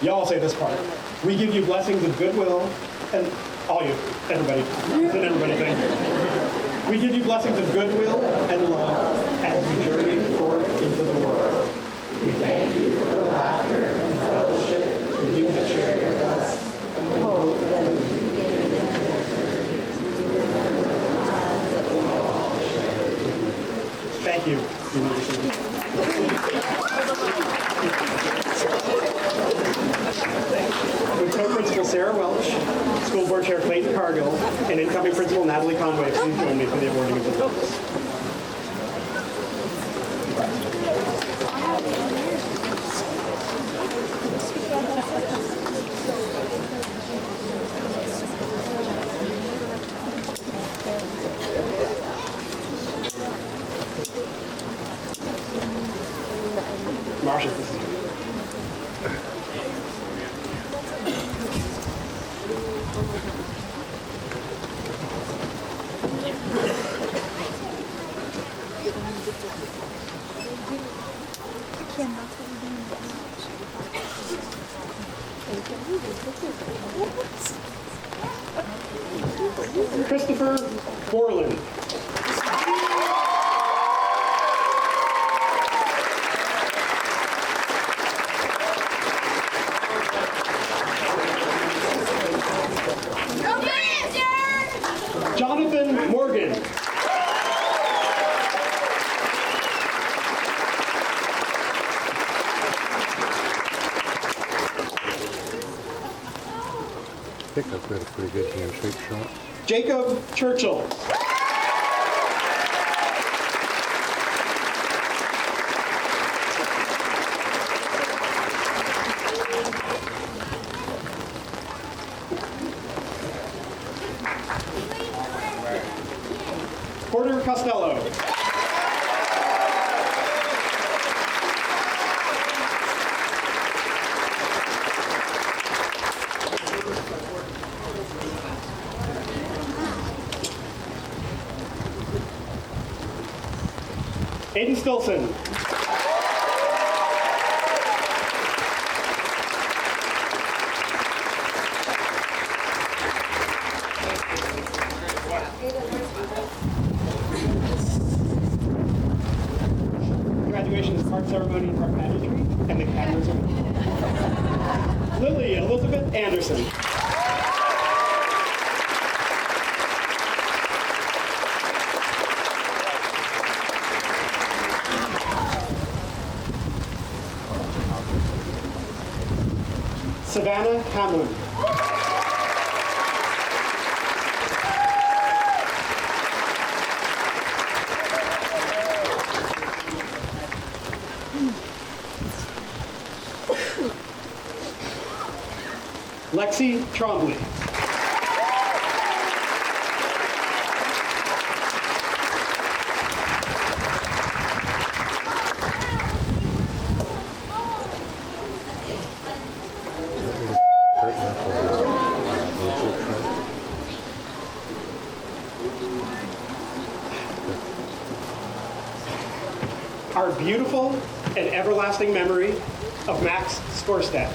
Speaker 2: Y'all say this part. We give you blessings of goodwill, and all you, everybody, it's an everybody thing. We give you blessings of goodwill and love as we journey forth into the world. We thank you for the laughter and fellowship that you have shared with us, and we hope that we Thank you. With Co-Principal Sarah Welch, School Board Chair Clayton Cargill, and incoming Principal Natalie Conway, please join me for the awarding of the diplomas. Marsha, this is you. Christopher Borland. Jonathan Morgan.
Speaker 19: I think I've got a pretty good handshake shot.
Speaker 2: Jacob Churchill. Porter Costello. Aiden Stilson. Graduation is part ceremony and part pageantry, and the cameras are Lily Elizabeth Anderson. Savannah Hamlin. Lexi Trombley. Our beautiful and everlasting memory of Max Skorstad.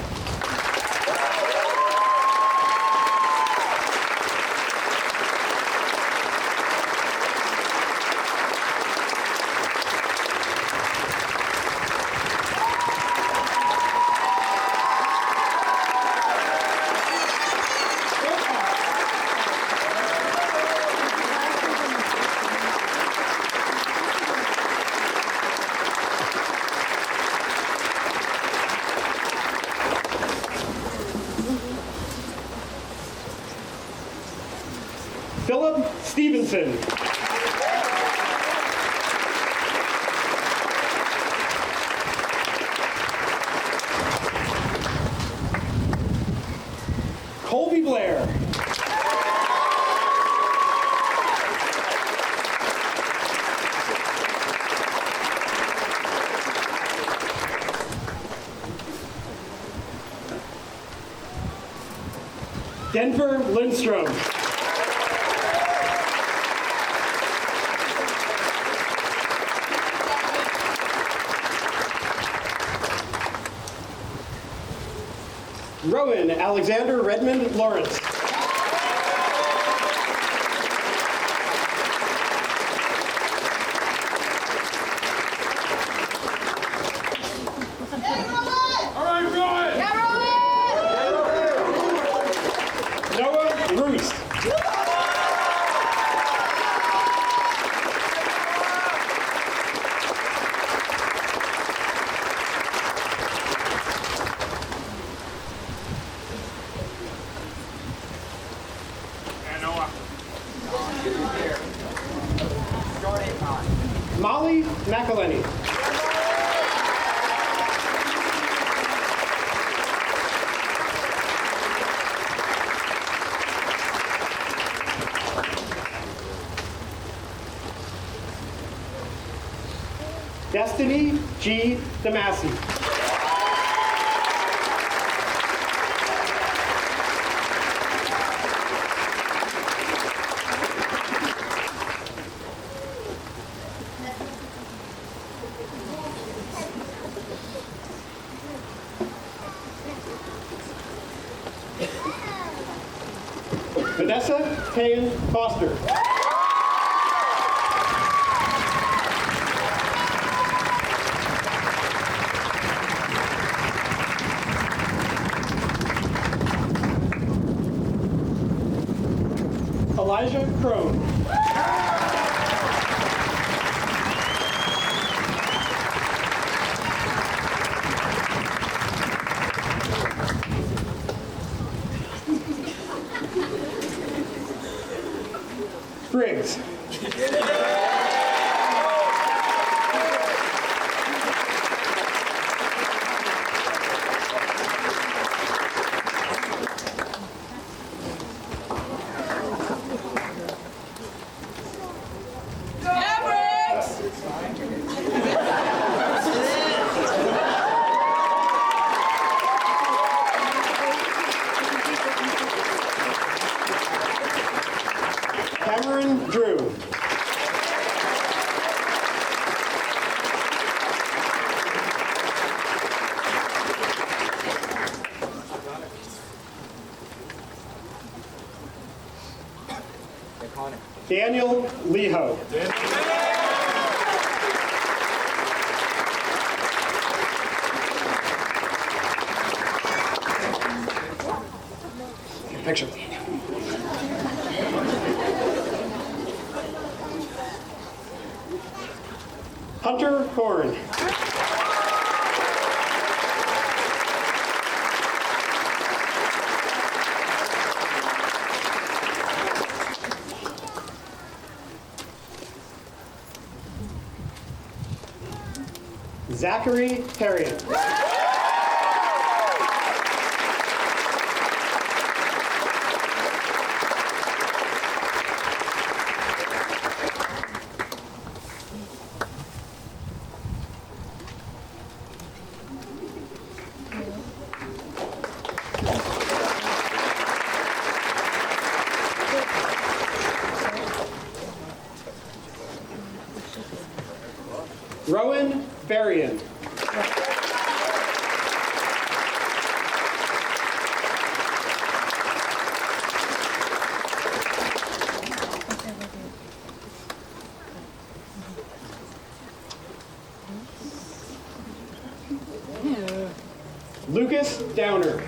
Speaker 2: Philip Stevenson. Colby Blair. Denver Lindstrom. Rowan Alexander Redmond Lawrence. Noah Roos. Molly McElhenney. Destiny G. Damasi. Vanessa Payne Foster. Elijah Crone. Daniel Leho. Picture. Hunter Horn. Zachary Perrion. Rowan Berrien. Lucas Downer.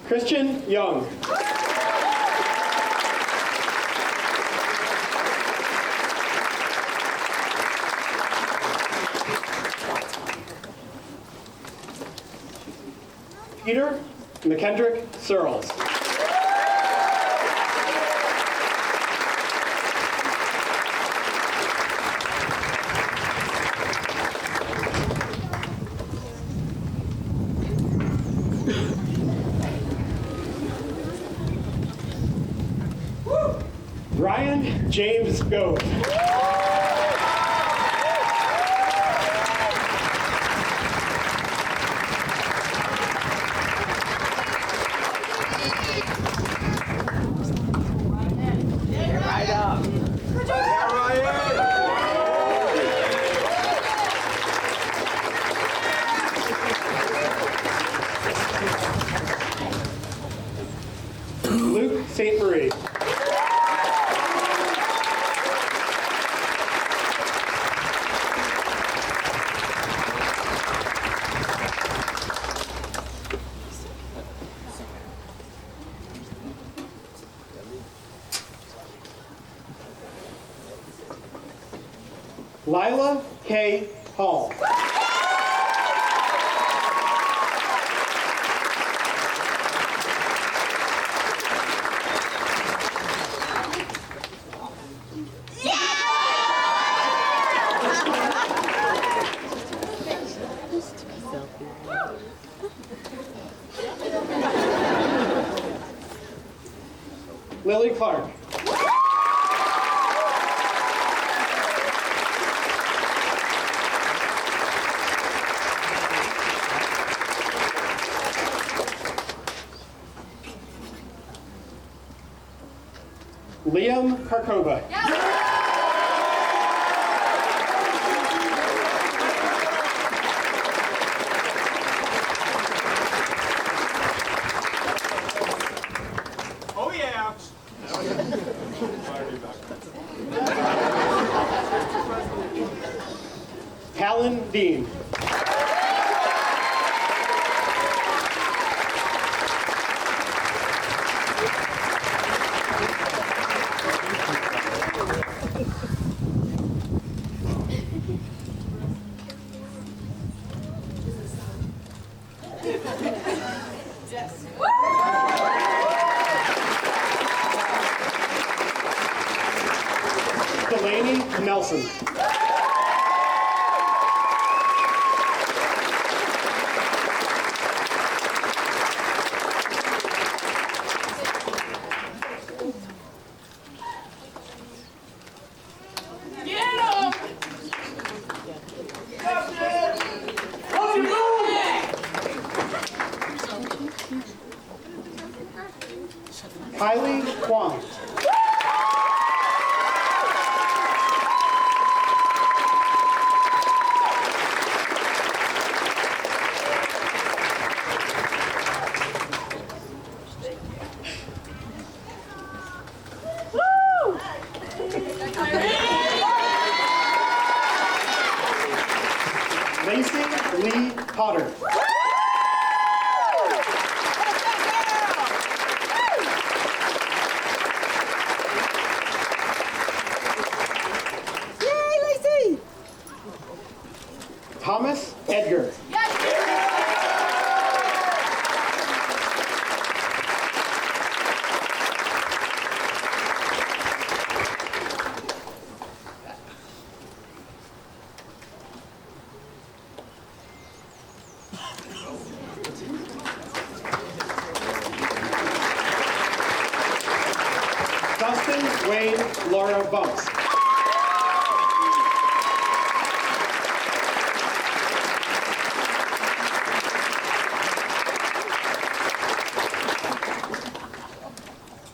Speaker 2: Christian Young. Peter McKendrick Searles. Ryan James Gove. Luke St. Marie. Lila K. Hall. Lily Clark. Liam Karkova.
Speaker 18: Oh yeah.
Speaker 2: Callan Dean. Delaney Nelson. Lacey Lee Potter. Thomas Edgar. Dustin Wayne Laura Bumps.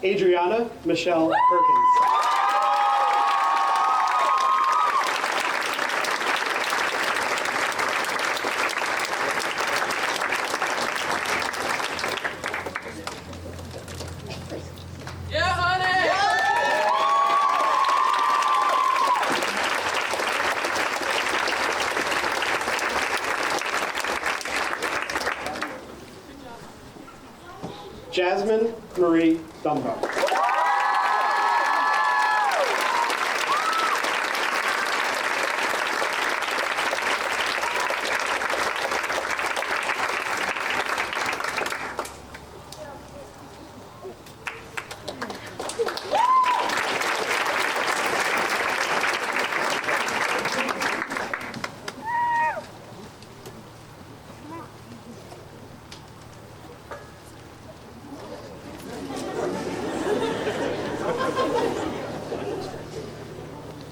Speaker 2: Adriana Michelle Perkins. Jasmine Marie Dunbar.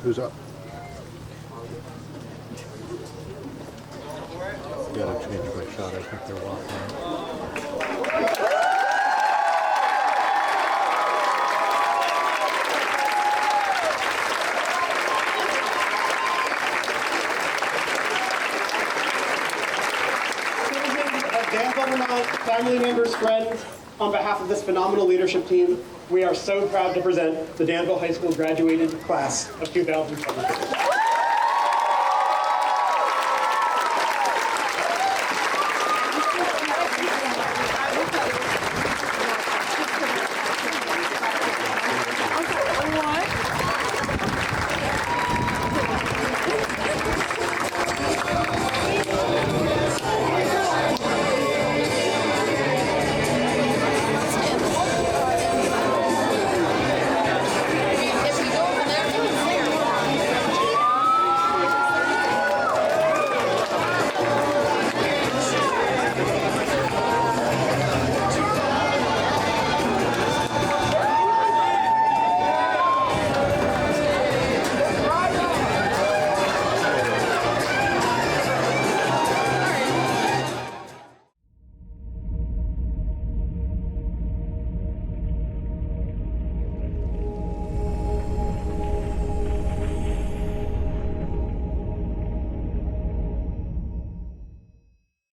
Speaker 19: Who's up? Gotta change my shot. I think they're walking out.
Speaker 2: Citizens of Danville, Vermont, family members, friends, on behalf of this phenomenal leadership team, we are so proud to present the Danville High School graduated class of 2023.